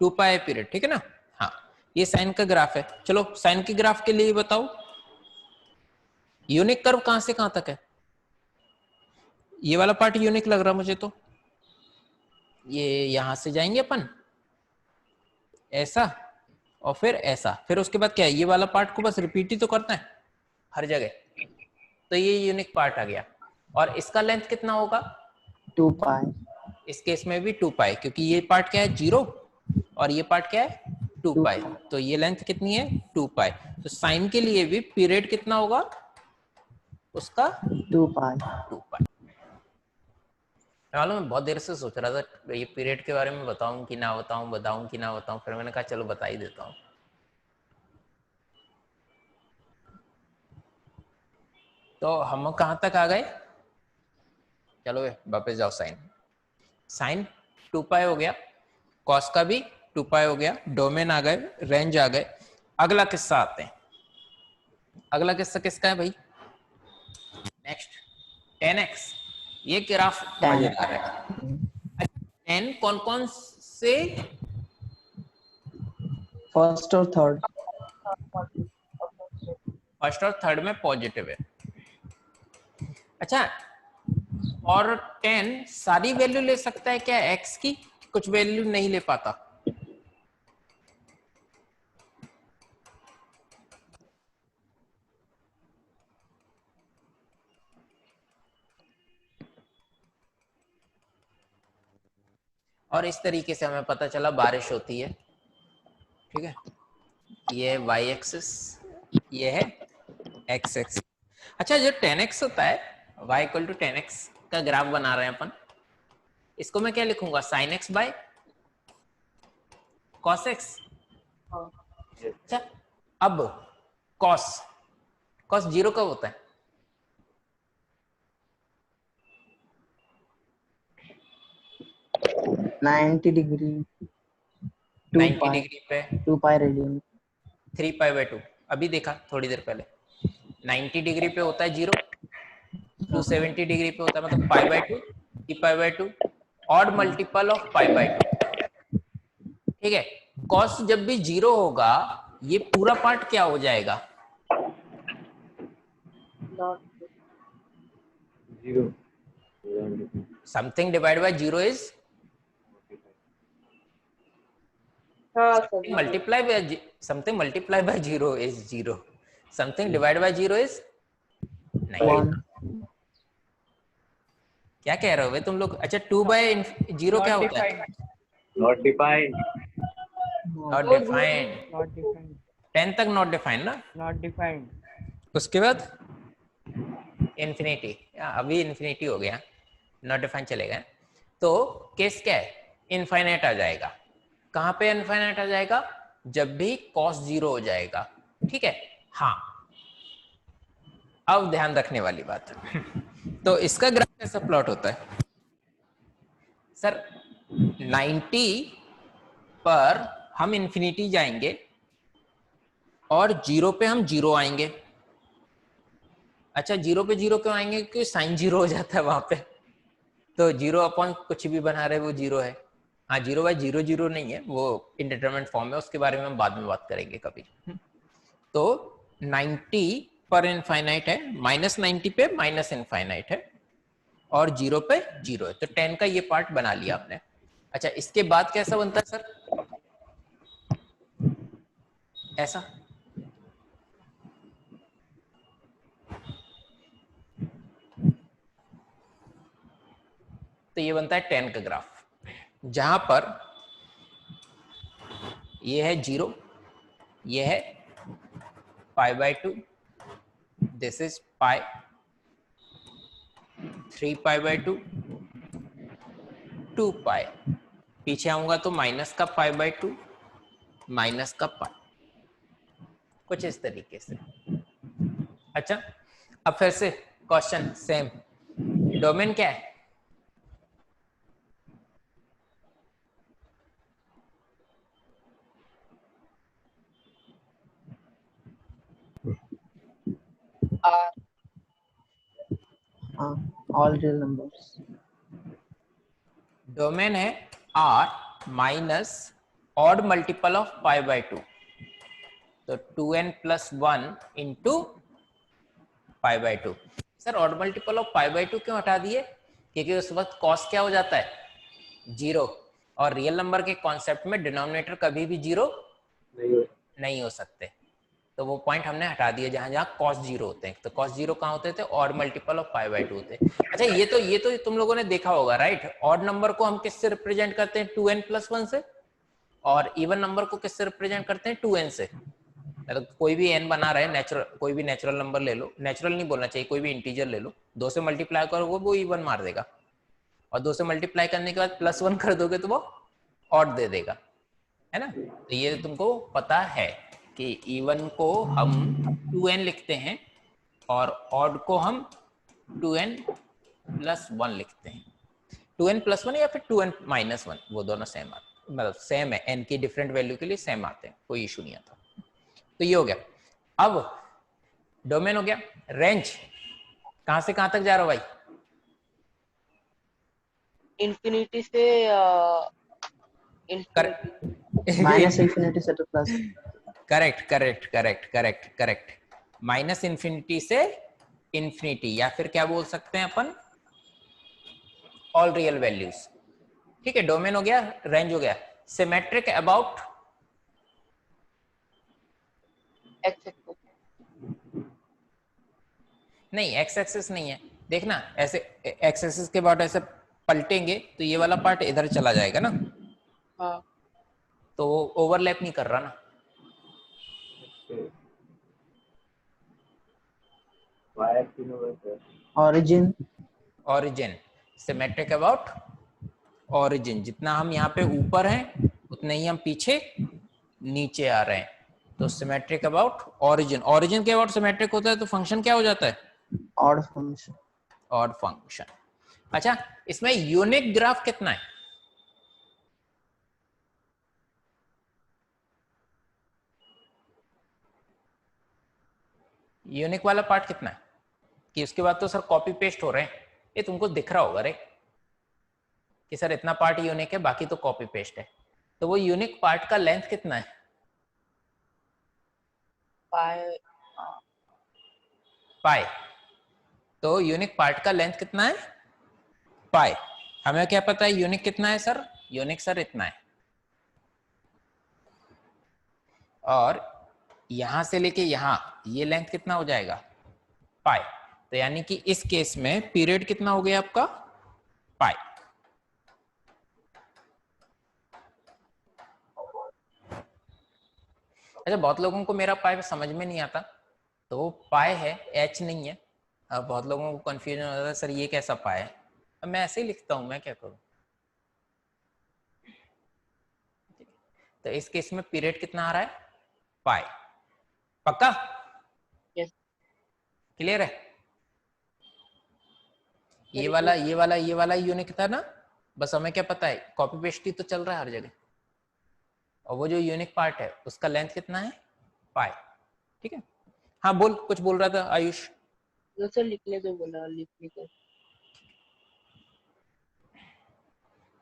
2π पीरियड, ठीक है ना। हाँ, ये साइन का ग्राफ है। चलो साइन के ग्राफ के लिए बताओ यूनिक कर्व कहां से कहां तक है? ये वाला पार्ट यूनिक लग रहा मुझे, तो ये यहां से जाएंगे अपन ऐसा और फिर ऐसा, फिर उसके बाद क्या है, ये वाला पार्ट को बस रिपीट ही तो करना है हर जगह, तो ये यूनिक पार्ट आ गया। और इसका लेंथ कितना होगा? 2 pi. इस केस में भी 2π, क्योंकि ये पार्ट क्या है 0 और ये पार्ट क्या है 2π, तो ये लेंथ कितनी है 2π। तो साइन के लिए भी पीरियड कितना होगा उसका? 2 pi. 2π। मालूम मैं बहुत देर से सोच रहा था ये पीरियड के बारे में बताऊं कि ना बताऊं, बताऊं कि ना बताऊं, फिर मैंने कहा चलो बता ही देता हूं। तो हम कहां तक आ गए? चलो वापस जाओ, साइन साइन 2π हो गया, कॉस का भी 2π हो गया, डोमेन आ गए, रेंज आ गए। अगला किस्सा आते हैं, अगला किस्सा किसका है भाई? Next 10x। ये ग्राफ 10. मजेदार है। 10 कौन कौन से? First or third? फर्स्ट और थर्ड में पॉजिटिव है। अच्छा, और 10 सारी वैल्यू ले सकता है क्या x की? कुछ वैल्यू नहीं ले पाता? और इस तरीके से हमें पता चला बारिश होती है। ठीक है, ये है y एक्सिस, ये है x एक्सिस। अच्छा, जो 10x होता है, y इक्वल टू 10x का ग्राफ बना रहे हैं अपन, इसको मैं क्या लिखूंगा, sin x by cos x। हाँ, अच्छा, अब cos जीरो कब होता है? 90 डिग्री 2 90 पाई डिग्री पे 2 पाई रेडियन 3π/2, अभी देखा थोड़ी देर पहले। 90 डिग्री पे होता है 0, 270 डिग्री पे होता है मतलब π/2, 3π/2, ऑड मल्टीपल ऑफ π/2। ठीक है, कॉस जब भी 0 होगा, ये पूरा पार्ट क्या हो जाएगा? not zero something divide by 0 is हाँ something sir multiply by something multiply by 0 is 0, something divided by 0 is 9। 1 क्या कह रहे हो भाई तुम लोग? अच्छा, 2/0 क्या होता है? नॉट डिफाइंड नॉट वो डिफाइंड। Not defined. 10 तक नॉट डिफाइंड ना, Not defined. उसके बाद इन्फिनिटी, अभी इन्फिनिटी हो गया, नॉट डिफाइंड चलेगा। तो केस क्या है, इनफाइनाइट आ जाएगा। कहां पे इनफाइनाइट आ जाएगा? जब भी cos 0 हो जाएगा। ठीक है, हाँ, अब ध्यान रखने वाली बात है। तो इसका ग्राफ कैसा प्लॉट होता है सर? 90 पर हम इन्फिनिटी जाएंगे और 0 पे हम 0 आएंगे। अच्छा, 0 पे 0 क्यों आएंगे? क्योंकि साइन 0 हो जाता है वहां पे, तो 0 अपॉन कुछ भी बना रहे वो 0 है। हाँ, 0/0 नहीं है, वो इंडिटरमिनेट फॉर्म है, उसके बारे में हम बाद में बात करेंगे कभी। तो 90 पर इनफाइनाइट है, -90 पे माइनस इनफाइनाइट है, और 0 पे 0 है, तो 10 का ये पार्ट बना लिया आपने। अच्छा, इसके बाद कैसा बनता है सर? ऐसा। तो ये बनता है 10 का ग्राफ, जहां पर ये है 0, ये है π/2, दिस इज पाई, 3π/2, 2 पाई, पीछे आऊंगा तो माइनस का π/2, माइनस का पाई, कुछ इस तरीके से। अच्छा, अब फिर से क्वेश्चन सेम, डोमेन क्या है? R all real numbers domain है r minus odd multiple of π/2, तो 2n+1 into π/2। Sir, odd multiple of π/2 क्यों हटा दिए? क्योंकि उस वक्त कॉस क्या हो जाता है, 0, और रियल नंबर के कॉन्सेप्ट में डिनोमिनेटर कभी भी 0 नहीं हो सकते, तो वो पॉइंट हमने हटा दिया जहां जहां cos 0 होते हैं। तो cos 0 कहाँ होते थे? ऑड मल्टीपल ऑफ π/2 होते हैं। अच्छा, ये तो तुम लोगों ने देखा होगा, राइट? ऑड नंबर को हम किससे रिप्रेजेंट करते हैं? 2n+1 से, और इवन नंबर को किससे रिप्रेजेंट करते हैं? 2n से। मतलब कोई भी n बना रहे, नेचुरल, कोई भी नेचुरल नंबर ले लो, नेचुरल नहीं बोलना चाहिए, कोई भी इंटीजर ले लो, 2 से मल्टीप्लाई करोगे वो इवन मार देगा, और 2 से मल्टीप्लाई करने के बाद +1 कर दोगे तो वो ऑड दे देगा, है ना? तो ये तुमको पता है कि इवन को हम 2n लिखते हैं और ऑड को हम 2n+1 लिखते हैं। 2n+1 या फिर 2n-1, वो दोनों सेम आते, मतलब सेम है, n की डिफरेंट वैल्यू के लिए सेम आते हैं, कोई इशू नहीं आता। तो ये हो गया। अब डोमेन हो गया, रेंज कहां से कहां तक जा रहा हो भाई? इंफिनिटी से इंफिनिटी minus infinity से to plus correct. Minus infinity से इन्फिनिटी, या फिर क्या बोल सकते हैं अपन, ऑल रियल वैल्यूज। ठीक है, डोमेन हो गया, रेंज हो गया। सिमेट्रिक अबाउट एक्स नहीं, एक्स एक्सिस नहीं है, देखना ऐसे एक्स एक्सिस के बाद ऐसे पलटेंगे तो ये वाला पार्ट इधर चला जाएगा ना, हाँ तो वो ओवरलैप नहीं कर रहा ना। वायर तीनों में origin origin symmetric about origin, जितना हम यहाँ पे ऊपर हैं उतने ही हम पीछे नीचे आ रहे हैं, तो सिमेट्रिक अबाउट ऑरिजिन। ऑरिजिन के अबाउट सिमेट्रिक होता है तो फंक्शन क्या हो जाता है? odd function odd function. अच्छा, इसमें यूनिक ग्राफ कितना है? यूनिक वाला पार्ट कितना है? कि उसके बाद तो सर कॉपी पेस्ट हो रहे हैं, ये तुमको दिख रहा होगा रे कि सर इतना पार्ट यूनिक है बाकी तो कॉपी पेस्ट है, तो वो यूनिक पार्ट का लेंथ कितना है? पाई पाई। तो यूनिक पार्ट का लेंथ कितना है? पाई। हमें क्या पता है यूनिक कितना है सर? यूनिक सर इतना है, और यहां से लेके यहां ये लेंथ कितना हो जाएगा? पाई। तो यानी कि इस केस में पीरियड कितना हो गया आपका? पाई। अच्छा, बहुत लोगों को मेरा पाई समझ में नहीं आता, तो वो पाई है, एच नहीं है। अब बहुत लोगों को कंफ्यूजन हो जाता है, सर ये कैसा पाई है? अब मैं ऐसे ही लिखता हूं, मैं क्या करूं? तो इस केस में पीरियड कितना आ रहा है? पाई। पक्का? यस क्लियर है? ये वाला यूनिक था ना, बस हमें क्या पता है कॉपी पेस्ट ही तो चल रहा है हर जगह, और वो जो यूनिक पार्ट है उसका लेंथ कितना है? पाई। ठीक है। हाँ बोल, कुछ बोल रहा था आयुष। तो सर लिखने को बोला, लिखने को।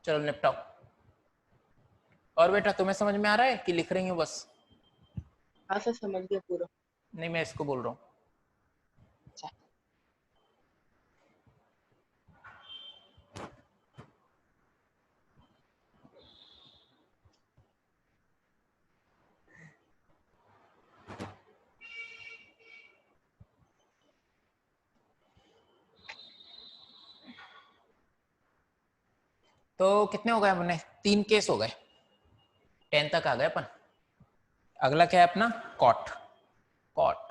चलो निपटाओ। और बेटा तुम्हें समझ में आ रहा है कि लिख रही हूँ बस? हाँ सर समझ गया पूरा। नहीं, मैं इसको बोल रहा हूँ। अच्छा तो कितने हो गए अपने? 3 केस हो गए, 10 तक आ गए अपन। अगला क्या है अपना? कॉट। कॉट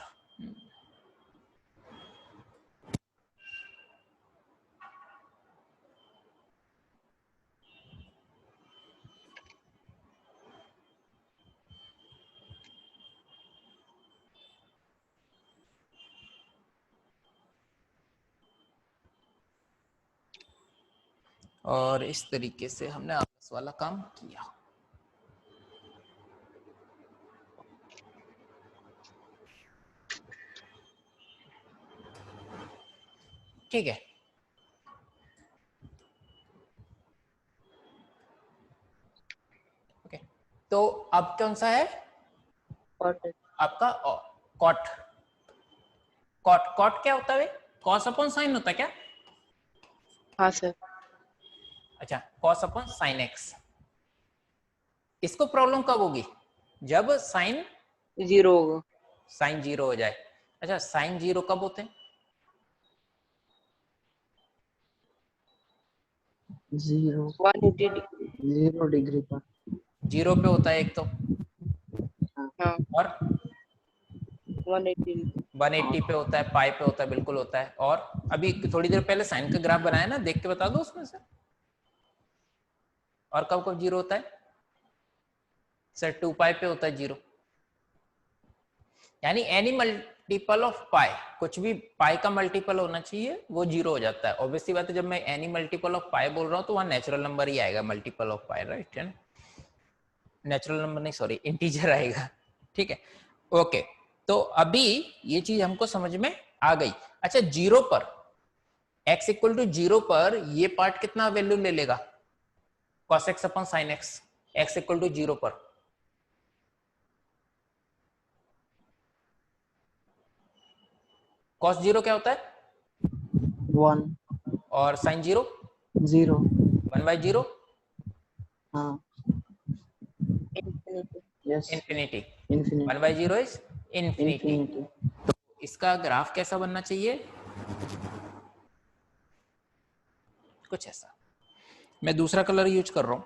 और इस तरीके से हमने आपस वाला काम किया। ठीक है। ओके, तो अब कौन सा है और आपका? कॉट। कॉट, कॉट क्या होता है? कॉस अपॉन साइन होता है क्या? हाँ सर अच्छा, कॉस अपॉन साइन एक्स। इसको प्रॉब्लम कब होगी? जब साइन 0 होगा। साइन 0 हो जाए। अच्छा, साइन 0 कब होते हैं? 0 डिग्री पर 0 पे होता है एक तो, हाँ और 180 180 पे होता है, पाई पे होता है, बिल्कुल होता है। और अभी थोड़ी देर पहले साइन का ग्राफ बनाया ना, देख के बता दो उसमें से। और कब कब 0 होता है? सर 2 पाई पे होता है 0। यानी एनी मल्टीपल ऑफ पाई, कुछ भी पाई का मल्टीपल होना चाहिए, वो 0 हो जाता है। ऑब्वियसली बात है, जब मैं एनी मल्टीपल ऑफ पाई बोल रहा हूँ तो वहां नेचुरल नंबर ही आएगा, मल्टीपल ऑफ पाई, राइट? है ना? नेचुरल नंबर नहीं, सॉरी, इंटीजर आएगा। ठीक है, ओके। तो अभी ये चीज हमको समझ में आ गई। अच्छा, 0 पर, x इक्वल टू 0 पर ये पार्ट कितना वैल्यू ले लेगा? cos x upon sin x, x equal to 0 पर। cos 0 क्या होता है? 1 और sin 0? 0 1/0? हाँ infinity yes infinity. infinity 1/0 is infinity. infinity इसका ग्राफ कैसा बनना चाहिए? कुछ ऐसा। मैं दूसरा कलर यूज कर रहा हूं।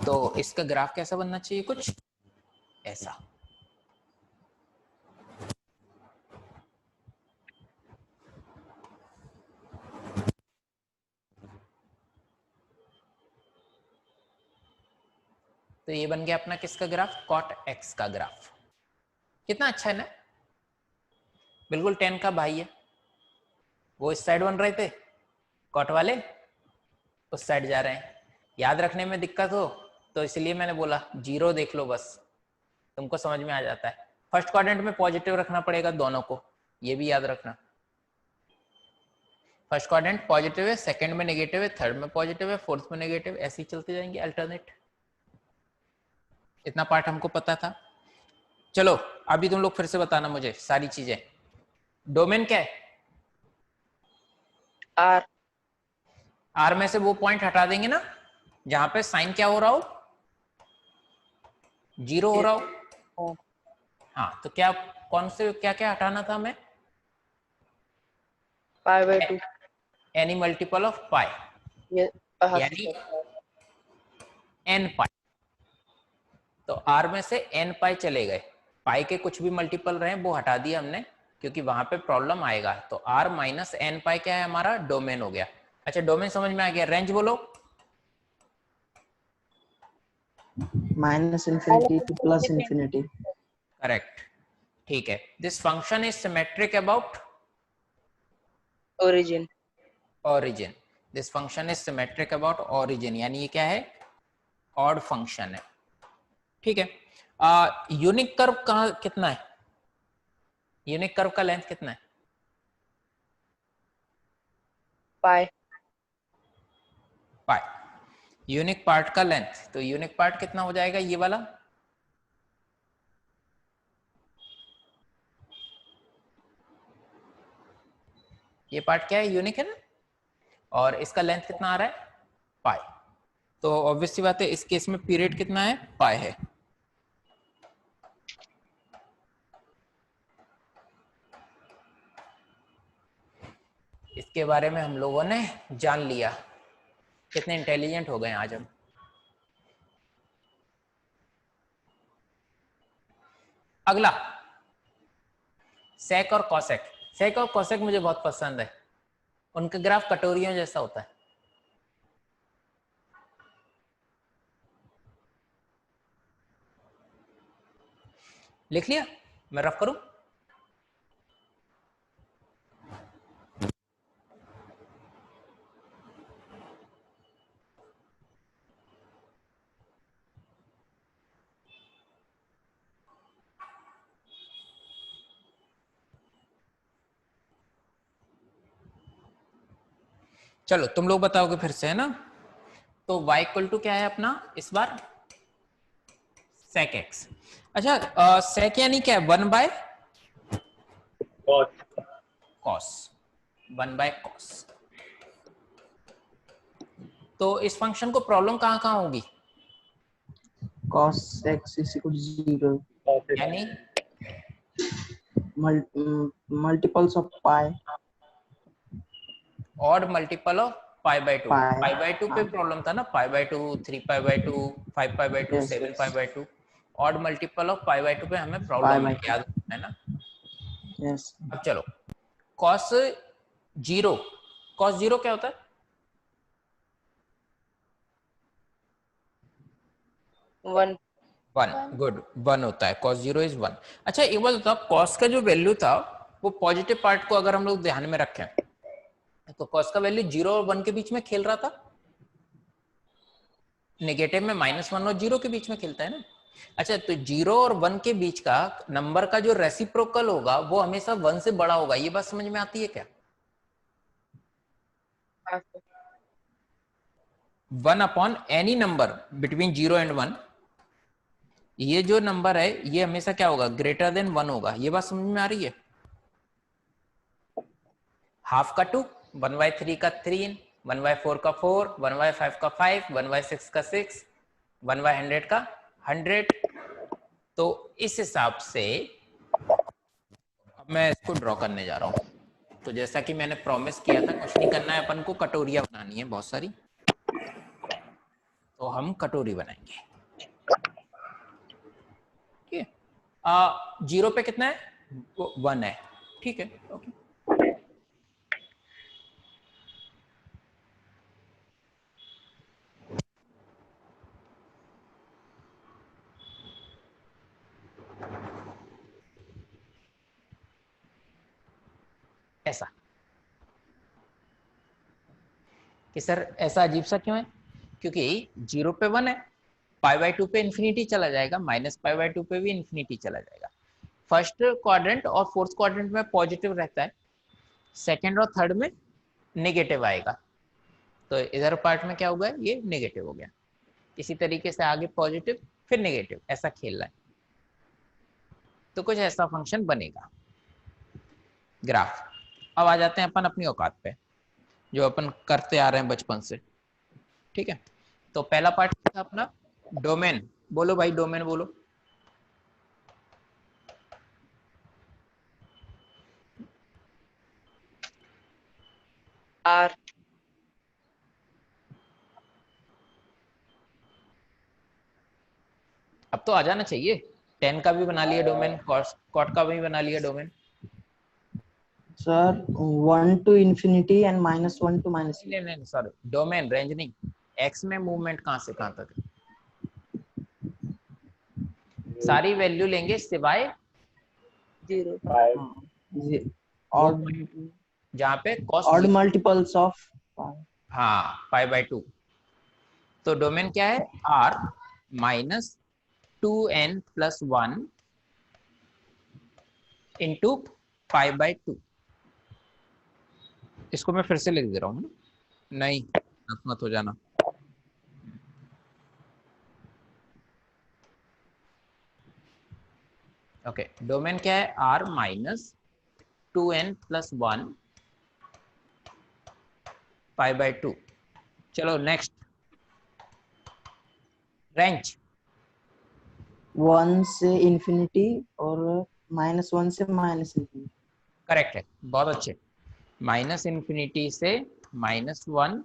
तो इसका ग्राफ कैसा बनना चाहिए, कुछ ऐसा। तो ये बन गया अपना किसका ग्राफ, कॉट एक्स का ग्राफ। कितना अच्छा है ना, बिल्कुल 10 का भाई है। वो इस साइड बन रहे थे कॉट वाले, उस साइड जा रहे हैं। याद रखने में दिक्कत हो तो इसलिए मैंने बोला 0 देख लो, बस तुमको समझ में आ जाता है। फर्स्ट क्वाड्रेंट में पॉजिटिव रखना पड़ेगा दोनों को, ये भी याद रखना। फर्स्ट क्वाड्रेंट पॉजिटिव है, सेकंड में नेगेटिव है, थर्ड में पॉजिटिव है, फोर्थ में नेगेटिव, ऐसे ही चलते जाएंगे अल्टरनेट। इतना पार्ट हमको पता था। चलो अभी तुम लोग फिर से बताना मुझे सारी चीजें। डोमेन क्या है, आर। आर में से वो पॉइंट हटा देंगे ना जहां पे साइन क्या हो रहा हो, 0 हो रहा हो। हाँ तो क्या, कौन से क्या क्या हटाना था हमें, π/2। एनी मल्टीपल ऑफ पाई, ये यानी n पाई। तो r में से n पाई चले गए, पाई के कुछ भी मल्टीपल रहे वो हटा दिया हमने क्योंकि वहां पे प्रॉब्लम आएगा। तो r माइनस n पाई क्या है, हमारा डोमेन हो गया। अच्छा डोमेन समझ में आ गया, रेंज बोलो। -infinity to +infinity। करेक्ट, ठीक है। This function is symmetric about origin. Origin. This function is symmetric about origin, यानी ये क्या है, ऑड फंक्शन है। ठीक है। यूनिक कर्व कहाँ कितना है, यूनिक कर्व का लेंथ कितना है, पाई। पाई। यूनिक पार्ट का लेंथ, तो यूनिक पार्ट कितना हो जाएगा, ये वाला, ये पार्ट क्या है, यूनिक है ना, और इसका लेंथ कितना आ रहा है, पाई। तो ऑब्वियस सी बात है इस केस में पीरियड कितना है, पाई है। इसके बारे में हम लोगों ने जान लिया, कितने इंटेलिजेंट हो गए आज हम। अगला सेक और कॉसेक। सेक और कॉसेक मुझे बहुत पसंद है, उनका ग्राफ कटोरियों जैसा होता है। लिख लिया, मैं रफ करूं, चलो तुम लोग बताओगे फिर से, है ना। तो y इक्वल टू क्या है अपना इस बार, सेक एक्स। अच्छा सेक यानी क्या है, 1/cos, 1/cos। तो इस फंक्शन को प्रॉब्लम कहाँ कहाँ होगी, cos x is equal to 0, यानी multiples of pi, odd multiple of π/2। Pi, π/2 पे हाँ। प्रॉब्लम था ना, π/2, 3π/2, 5π/2, Yes, 7π/2। ऑड मल्टीपल ऑफ π/2 पे हमें प्रॉब्लम है, Pi/2। याद है ना। yes, अब चलो cos 0, cos 0 क्या होता है, 1। 1, गुड, 1 होता है, cos 0 इज 1। अच्छा एक बात बताओ, cos का जो वैल्यू था वो पॉजिटिव पार्ट को अगर हम लोग ध्यान में रखें तो cos का वैल्यू 0 और 1 के बीच में खेल रहा था, नेगेटिव में -1 और 0 के बीच में खेलता है ना। अच्छा तो 0 और 1 के बीच का नंबर का जो रेसिप्रोकल होगा वो हमेशा 1 से बड़ा होगा, ये बात समझ में आती है क्या, 1 upon any number between 0 and 1, ये जो नंबर है ये हमेशा क्या होगा, ग्रेटर देन 1 होगा, ये बात समझ में आ रही है। हाफ का 2, 1/3 का 3, 1/4 का 4, 1/5 का 5, 1/6 का 6, 1/100 का 100। तो इस हिसाब से अब मैं इसको ड्रॉ करने जा रहा हूं। तो जैसा कि मैंने प्रॉमिस किया था, कुछ नहीं करना है अपन को, कटोरियां बनानी है बहुत सारी, तो हम कटोरी बनाएंगे। ठीक है, 0 पे कितना है? 1 है। ठीक है, ओके। ऐसा कि सर ऐसा अजीब सा क्यों है? क्योंकि 0 पे 1 है, π/2 पे इन्फिनिटी चला जाएगा, -π/2 पे भी इन्फिनिटी चला जाएगा। फर्स्ट क्वाड्रेंट और फोर्थ क्वाड्रेंट में पॉजिटिव रहता है, सेकंड और थर्ड में नेगेटिव आएगा। तो इधर पार्ट में क्या होगा, ये नेगेटिव हो गया। इसी तरीके से आगे पॉजिटिव फिर नेगेटिव, ऐसा खेल रहा है। तो कुछ ऐसा फंक्शन बनेगा ग्राफ। अब आ जाते हैं अपन अपनी औकात पे, जो अपन करते आ रहे हैं बचपन से। ठीक है, तो पहला पार्ट था अपना डोमेन। बोलो भाई, डोमेन बोलो। R अब तो आ जाना चाहिए। 10 का भी बना लिया डोमेन, कॉट का भी बना लिया domain. Sir 1 to infinity and -1 to -. नहीं सॉरी, डोमेन रेंज नहीं, एक्स में मूवमेंट कहां से कहां तक है। सारी वैल्यू लेंगे सिवाय 0 Odd जहाँ पे cos odd multiples of pi. हाँ π/2। तो डोमेन क्या है, r -2n+1 इंटू π/2। इसको मैं फिर से लिख दे रहा हूँ, नहीं मत हो जाना। ओके, डोमेन क्या है, r -2n+1 π/2। चलो नेक्स्ट, रेंज 1 से infinity और -1 से -infinity. करेक्ट है, बहुत अच्छे। -इन्फिनिटी से -1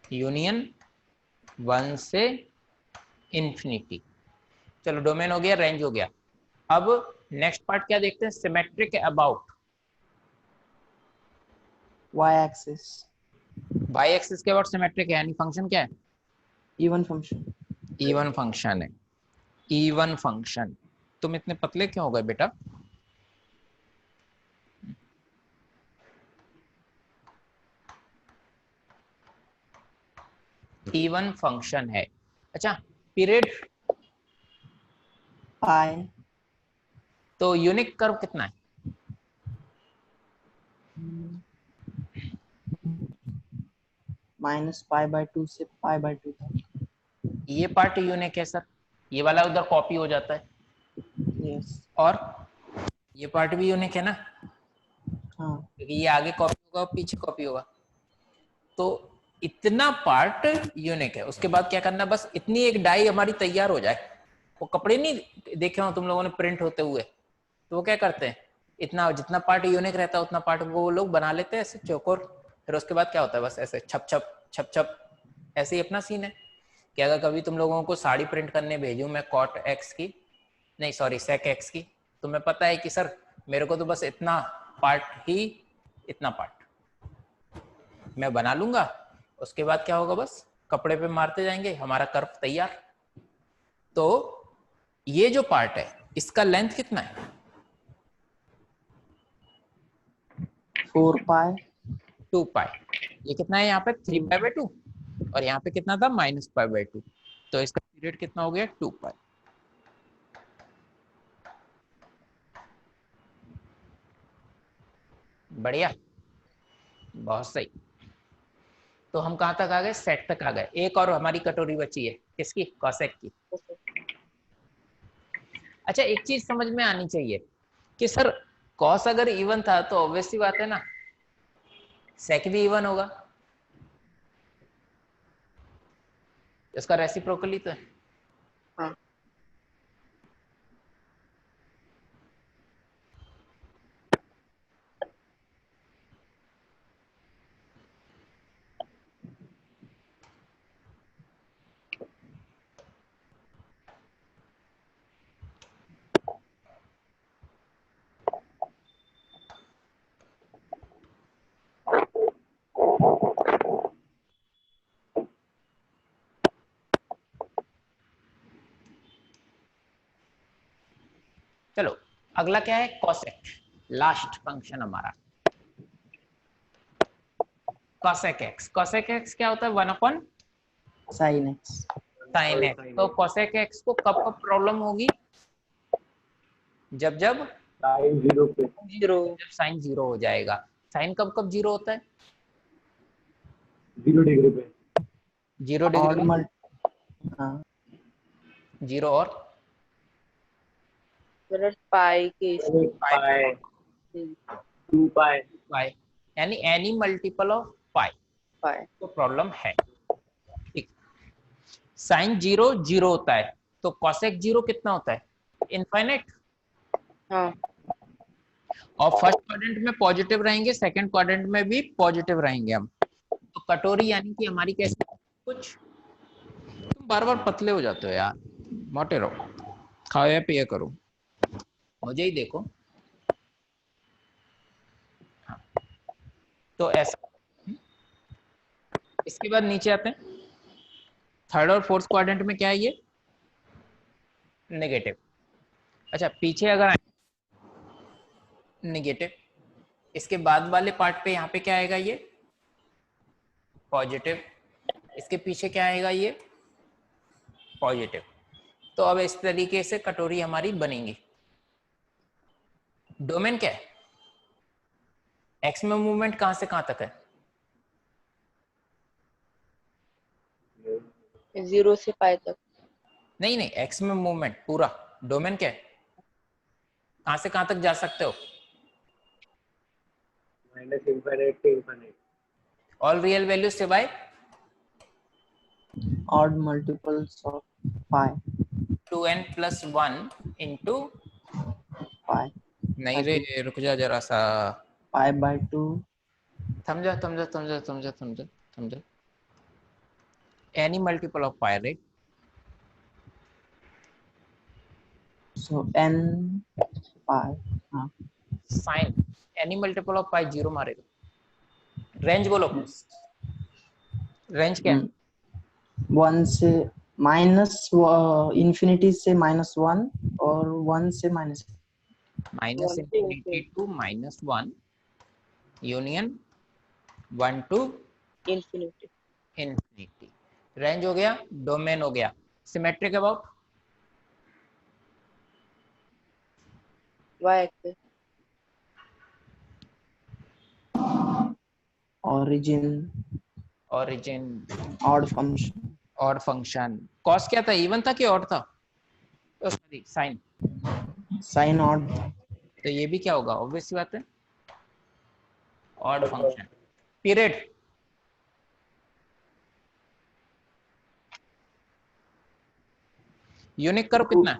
यूनियन 1 से इन्फिनिटी। चलो डोमेन हो गया, रेंज हो गया। अब नेक्स्ट पार्ट क्या देखते हैं, symmetric about. Y axis by axis के अबाउट सिमेट्रिक है, यानी फंक्शन क्या है, even function. इवन फंक्शन है। Even function. तुम इतने पतले क्यों हो गए बेटा? इवन फंक्शन है। अच्छा, पीरियड Pi तो यूनिक कर्व कितना है? -π/2 से π/2 तक. ये पार्ट यूनिक है सर, ये वाला उधर कॉपी हो जाता है, Yes. और ये पार्ट भी यूनिक है ना, हाँ. क्योंकि ये आगे कॉपी होगा और पीछे कॉपी होगा। तो इतना पार्ट यूनिक है। उसके बाद क्या करना, बस इतनी एक डाई हमारी तैयार हो जाए। वो कपड़े नहीं देखे हो तुम लोगों ने प्रिंट होते हुए, तो वो क्या करते हैं, इतना जितना पार्ट यूनिक रहता है उतना पार्ट वो लोग बना लेते हैं ऐसे चौकोर। फिर उसके बाद क्या होता है, बस ऐसे छप छप छप छप। ऐसे ही अपना सीन है कि अगर कभी तुम लोगों को साड़ी प्रिंट करने भेजूं मैं कॉट एक्स की, नहीं सॉरी सेक एक्स की, तो मैं पता है कि सर मेरे को तो बस इतना पार्ट ही, इतना पार्ट मैं बना लूंगा। उसके बाद क्या होगा, बस कपड़े पे मारते जाएंगे, हमारा कर्व तैयार। तो ये जो पार्ट है इसका लेंथ कितना है, 4 pi 2 पाई। ये कितना है यहाँ पे, 3 π/2, और यहाँ पे कितना था, -π/2। तो इसका पीरियड कितना हो गया, 2 पाई। बढ़िया, बहुत सही। तो हम कहाँ तक आ गए, सेट तक आ गए। एक और हमारी कटोरी बची है, किसकी, कॉसेक की। अच्छा, एक चीज समझ में आनी चाहिए कि सर कॉस अगर इवन था तो ऑब्वियस सी बात है ना, सेक भी इवन होगा, इसका रेसिप्रोकली तो है। हाँ चलो अगला क्या है, कॉसेक, लास्ट फंक्शन हमारा कॉसेक एक्स। कॉसेक एक्स क्या होता है, 1/sin sin x एक्स। तो कॉसेक एक्स को कब कब प्रॉब्लम होगी, जब जब साइन 0 पे, जीरो जब साइन 0 हो जाएगा। साइन कब कब 0 होता है, 0 डिग्री पे, 0 odd डिग्री, mul हाँ 0 और मतलब पाई के पाई, 2 पाई, पाई, यानी एनी मल्टीपल ऑफ पाई पाई तो प्रॉब्लम है। ठीक, साइन 0 0 होता है, तो कॉसेक 0 कितना होता है, इनफाइनाइट। हाँ और फर्स्ट क्वाड्रेंट में पॉजिटिव रहेंगे, सेकंड क्वाड्रेंट में भी पॉजिटिव रहेंगे हम। तो कटोरी यानी कि हमारी कैसी, कुछ, तुम बार बार पतले हो जाते हो यार, मोटे रहो, खाओ या पिया करो, मुझे ही देखो। हाँ, तो ऐसा। इसके बाद नीचे आते हैं, थर्ड और फोर्थ क्वाड्रेंट में क्या है ये, नेगेटिव। अच्छा पीछे अगर नेगेटिव, इसके बाद वाले पार्ट पे यहाँ पे क्या आएगा, ये पॉजिटिव, इसके पीछे क्या आएगा, ये पॉजिटिव। तो अब इस तरीके से कटोरी हमारी बनेंगी। डोमेन क्या है, एक्स में मूवमेंट कहां से कहां तक है, जीरो से पाई तक। नहीं नहीं, एक्स में मूवमेंट पूरा, डोमेन क्या है, कहां से कहां तक जा सकते हो, माइनस इनफाइनाइट से इनफाइनाइट, ऑल रियल वैल्यू सिवाय odd multiples of pi 2n + 1 into, pi नहीं रे रुक जा जरा सा, pi by 2 समझा समझा समझा समझा समझा समझा, any multiple of pi, right. so n pi हाँ साइन एनी मल्टीपल ऑफ पाई 0 मारेगा। रेंज बोलो, रेंज क्या है, 1 से माइनस इंफिनिटी से -1 और 1 से माइनस माइनस वन से infinity to -1 union 1 to infinity. Infinity. Range हो गया, डोमेन हो गया, symmetric about y axis origin origin odd function और फंक्शन। कॉस क्या था, इवन था कि ऑड था, सॉरी साइन। sin odd तो ये भी क्या होगा, ऑब्वियस सी बात है, odd function. Period unique curve कितना है,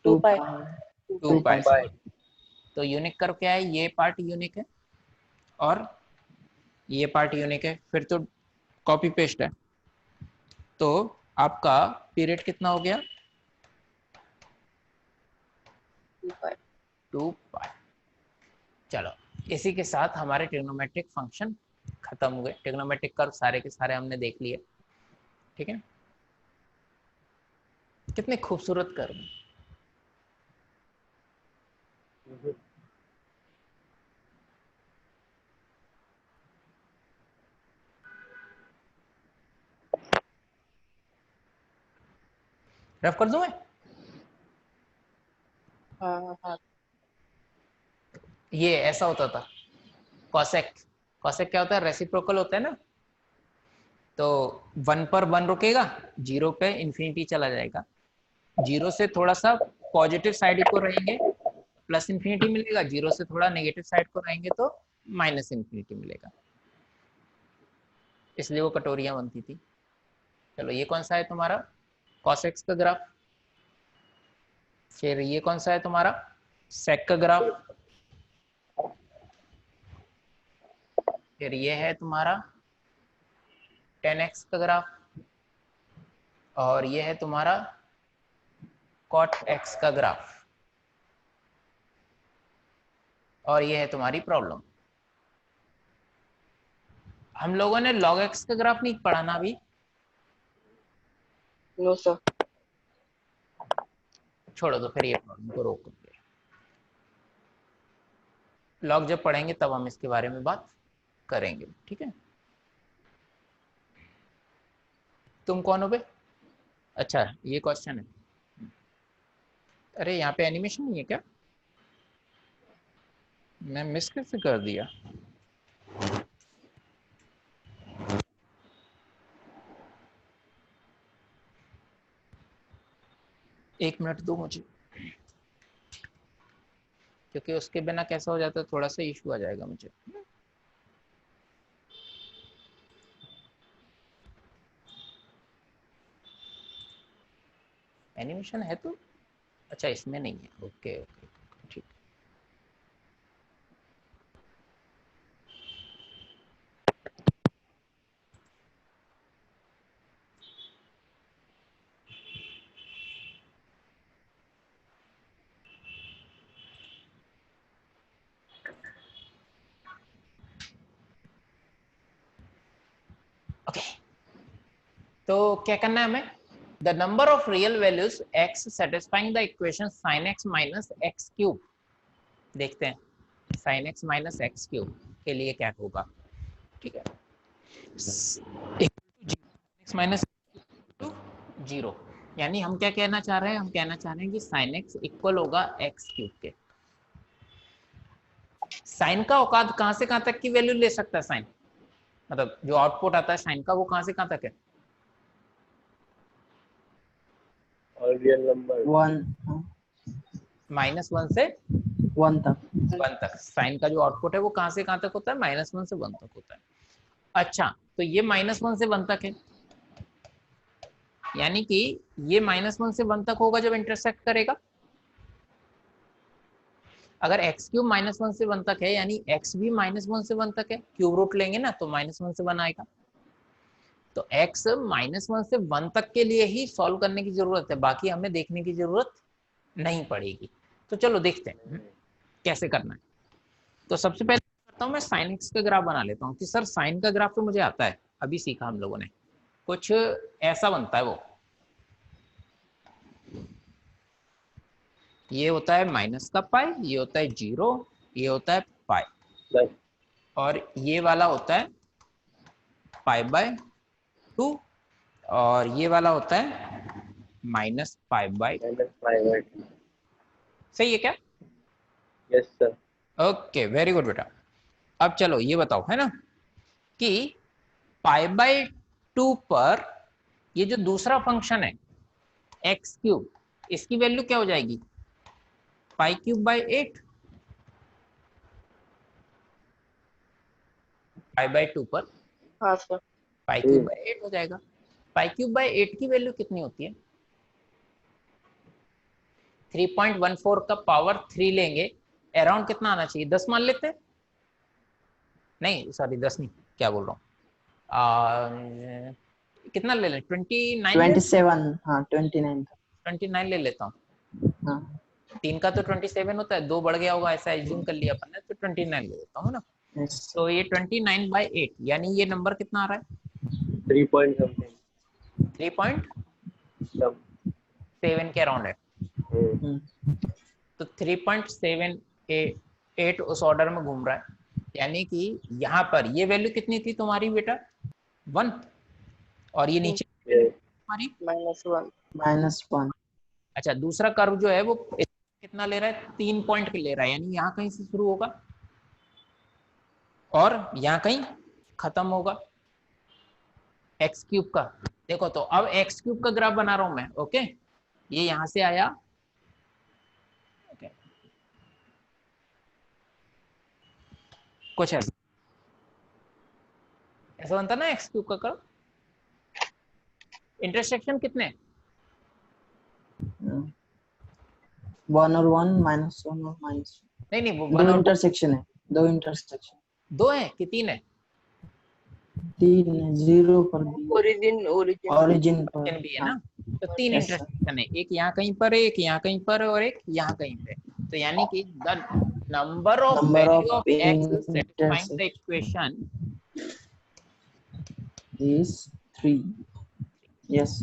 2 पाई pi 2 2 पाई। pi तो यूनिक कर्व क्या है, ये पार्ट यूनिक है और ये पार्ट यूनिक है, फिर तो कॉपी पेस्ट है। तो आपका पीरियड कितना हो गया, 2 पाई। चलो इसी के साथ हमारे ट्रिग्नोमेट्रिक फंक्शन खत्म हुए, ट्रिग्नोमेट्रिक कर्व सारे के सारे हमने देख लिए, ठीक है। कितने खूबसूरत कर्व, रफ कर दूं मैं, हाँ हाँ ये ऐसा होता था कॉसेक। कॉसेक क्या होता है, रेसिप्रोकल होता है ना, तो 1 पर 1 रुकेगा, 0 पे इंफिनिटी चला जाएगा, 0 से थोड़ा सा पॉजिटिव साइड को रहेंगे प्लस इंफिनिटी मिलेगा, 0 से थोड़ा नेगेटिव साइड को रहेंगे तो माइनस इंफिनिटी मिलेगा, इसलिए वो कटोरियां बनती थी। चलो ये कौन सा है तुम्हारा, कॉसेक्स का ग्राफ। फिर ये कौन सा है तुम्हारा, सेक का ग्राफ। फिर ये है तुम्हारा 10x का ग्राफ, और ये है तुम्हारा cot x का ग्राफ, और ये है तुम्हारी प्रॉब्लम। हम लोगों ने log x का ग्राफ नहीं पढ़ा ना अभी, नो सर। छोड़ो तो फिर ये प्रॉब्लम को रोक दो। लॉग जब पढ़ेंगे तब हम इसके बारे में बात करेंगे, ठीक है। तुम कौन हो बे? अच्छा ये क्वेश्चन है। अरे यहाँ पे एनिमेशन नहीं है क्या? मैं मिस कैसे कर दिया? एक मिनट दो मुझे, क्योंकि उसके बिना कैसा हो जाता है, थोड़ा सा इशू आ जाएगा मुझे। एनिमेशन है तो अच्छा, इसमें नहीं है, ओके ओके ठीक। ओके तो क्या करना है हमें? The number of real values x satisfying the equation sin x minus x cube. देखते हैं sin x minus x cube के लिए क्या होगा, ठीक है। x माइनस जीरो, यानी हम क्या कहना चाह रहे हैं? हम कहना चाह रहे हैं कि sin x इक्वल होगा एक्स क्यूब के। साइन का औकात कहां से कहां तक की वैल्यू ले सकता है साइन? मतलब जो आउटपुट आता है साइन का वो कहां से कहां तक है? और रियल नंबर 1 -1 से 1 तक। 1 तक। साइन का जो आउटपुट है वो कहां से कहां तक होता है? -1 से 1 तक होता है। अच्छा तो ये -1 से 1 तक है, यानी कि ये -1 से 1 तक होगा जब इंटरसेक्ट करेगा। अगर x क्यूब -1 से 1 तक है, यानी x भी -1 से 1 तक है, क्यूब रूट लेंगे ना तो -1 से 1 आएगा। तो x -1 से 1 तक के लिए ही सॉल्व करने की जरूरत है, बाकी हमें देखने की जरूरत नहीं पड़ेगी। तो चलो देखते हैं कैसे करना है। तो सबसे पहले करता हूँ मैं साइन एक्स का ग्राफ बना लेता हूँ कि सर साइन का ग्राफ तो मुझे आता है, अभी सीखा हम लोगों ने। कुछ ऐसा बनता है, वो ये होता है माइनस का पाई, ये होता है जीरो, ये होता है पाई, बस और ये वाला होता है पाई/2, और ये वाला होता है -पाई/2। -5/2। सही है क्या? Yes sir. Okay very good बेटा। अब चलो ये बताओ, है ना, कि पाई/2 पर ये जो दूसरा फंक्शन है एक्स क्यूब, इसकी वैल्यू क्या हो जाएगी? पाई/8। पाई/2 पर हाँ सर। पाई/8 हो जाएगा। पाई/8 की वैल्यू कितनी होती है? 3.14 का पावर 3 लेंगे, अराउंड कितना आना चाहिए? 10 मान लेते हैं। नहीं सॉरी 10 नहीं, क्या बोल रहा हूँ, कितना ले लें? 29 ले? 27, हाँ 29 तक। 29 ले लेता हूँ। हाँ 3 का तो 27 होता है, 2 बढ़ गया होगा ऐसा एज्यूम कर लिया अपन ने, तो 29 ले लेता हूँ ना। यस। तो ये 29/8, यानी ये नंबर कितना आ रहा है? 3 पॉइंट समथिंग 3.7 सब। के अराउंड है। तो 3.78 उस ऑर्डर में घूम रहा है, यानी कि यहाँ पर ये वैल्यू कितनी थी तुम्हारी बेटा? 1, और ये नीचे तुम्हारी -1। -1। अच्छा दूसरा कर्व जो है वो कितना ले रहा है? 3 पॉइंट ले रहा है, यानी यहाँ कहीं से शुरू होगा और यहाँ कहीं खत्म होगा एक्स क्यूब का। देखो तो अब एक्स क्यूब का ग्राफ बना रहा हूं मैं, ओके। ये यहाँ से आया, ओके, कुछ ऐसा ऐसा बनता ना एक्स क्यूब का कर्व। इंटरसेक्शन कितने? 1 और 1, -1 और -1। नहीं नहीं वो दो 1 और इंटरसेक्शन है, 2 इंटरसेक्शन। 2 है कि 3 है? 3 है, 0 पर भी, ओरिजिन ओरिजिन ओरिजिन पर। भी है हाँ ना। तो 3 यस सर। इंटरसेक्शन है, एक यहाँ कहीं पर है, एक यहाँ कहीं पर है, और एक यहाँ कहीं पे। तो यानी कि the number of number value of of x satisfying the intersection equation is 3। Yes.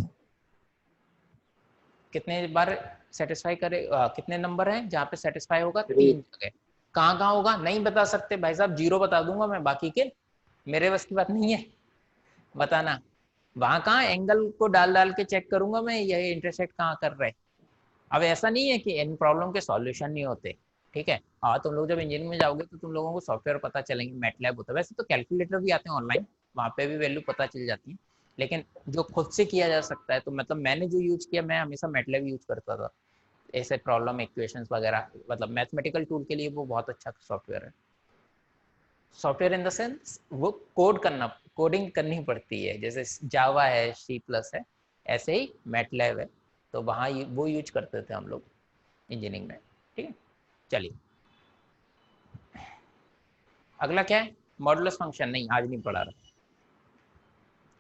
कितने बार सेटिस्फाई करे, कितने नंबर हैं जहाँ पे सेटिस्फाई होगा? 3 3 जगह। कहाँ कहाँ होगा नहीं बता सकते भाई साहब, 0 बता दूंगा मैं, बाकी के मेरे बस की बात नहीं है बताना। वहां कहाँ एंगल को डाल डाल के चेक करूंगा मैं ये इंटरसेक्ट कहाँ कर रहे। अब ऐसा नहीं है कि इन प्रॉब्लम के सॉल्यूशन नहीं होते, ठीक है। हाँ, तुम लोग जब इंजीनियरिंग में जाओगे तो तुम लोगों को सॉफ्टवेयर पता चलेंगे, मैटलैब होता है, वैसे तो कैलकुलेटर भी आते हैं ऑनलाइन, वहाँ पे भी वैल्यू पता चल जाती है। लेकिन जो खुद से किया जा सकता है, तो मतलब मैंने जो यूज किया, मैं हमेशा मैटलैब यूज करता था ऐसे प्रॉब्लम इक्वेशंस वगैरह, मतलब मैथमेटिकल टूल के लिए वो बहुत अच्छा सॉफ्टवेयर है। सॉफ्टवेयर इन द सेंस वो कोडिंग करनी पड़ती है, जैसे जावा है, C+ है, ऐसे ही मैटलैब है, तो वहाँ वो यूज करते थे हम लोग इंजीनियरिंग में, ठीक है। चलिए अगला क्या है, मॉडुलस फंक्शन। नहीं, आज नहीं पढ़ा रहा,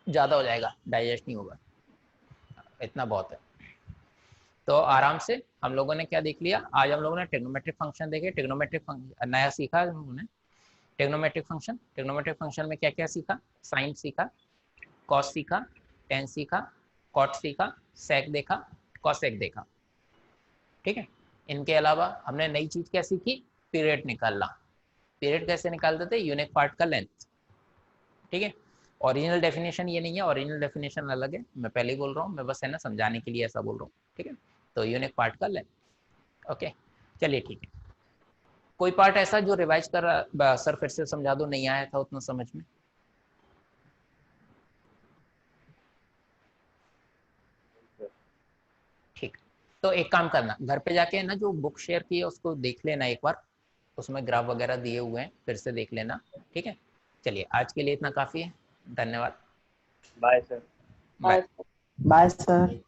ज़्यादा हो जाएगा, डाइजेस्ट नहीं होगा, इतना बहुत है। तो आराम से हम लोगों ने क्या देख लिया, आज हम लोगों ने ट्रिग्नोमेट्रिक फंक्शन देखे, ट्रिग्नोमेट्रिक फंक्शन नया सीखा हम लोगों ने। ट्रिग्नोमेट्रिक फंक्शन में क्या क्या सीखा, साइन सीखा, कॉस सीखा, टेन सीखा, कॉट सीखा, सेक देखा, कॉसेक देखा, ठीक है। इनके अलावा हमने नई चीज क्या सीखी, पीरियड निकालना। पीरियड कैसे निकालते थे, यूनिट पार्ट का लेंथ, ठीक है। ओरिजिनल डेफिनेशन ये नहीं है, ओरिजिनल डेफिनेशन अलग है, मैं पहले ही बोल रहा हूँ, मैं बस है ना समझाने के लिए ऐसा बोल रहा हूँ, ठीक है। तो यूनिट पार्ट का लेंथ, ओके। चलिए ठीक है, कोई पार्ट ऐसा जो रिवाइज कर रहा, सर फिर से समझा दो, नहीं आया था उतना समझ में। ठीक, तो एक काम करना, घर पे जाके ना जो बुक शेयर की है उसको देख लेना एक बार, उसमें ग्राफ वगैरह दिए हुए हैं, फिर से देख लेना, ठीक है। चलिए आज के लिए इतना काफ़ी है, धन्यवाद, bye sir. Bye. Bye sir.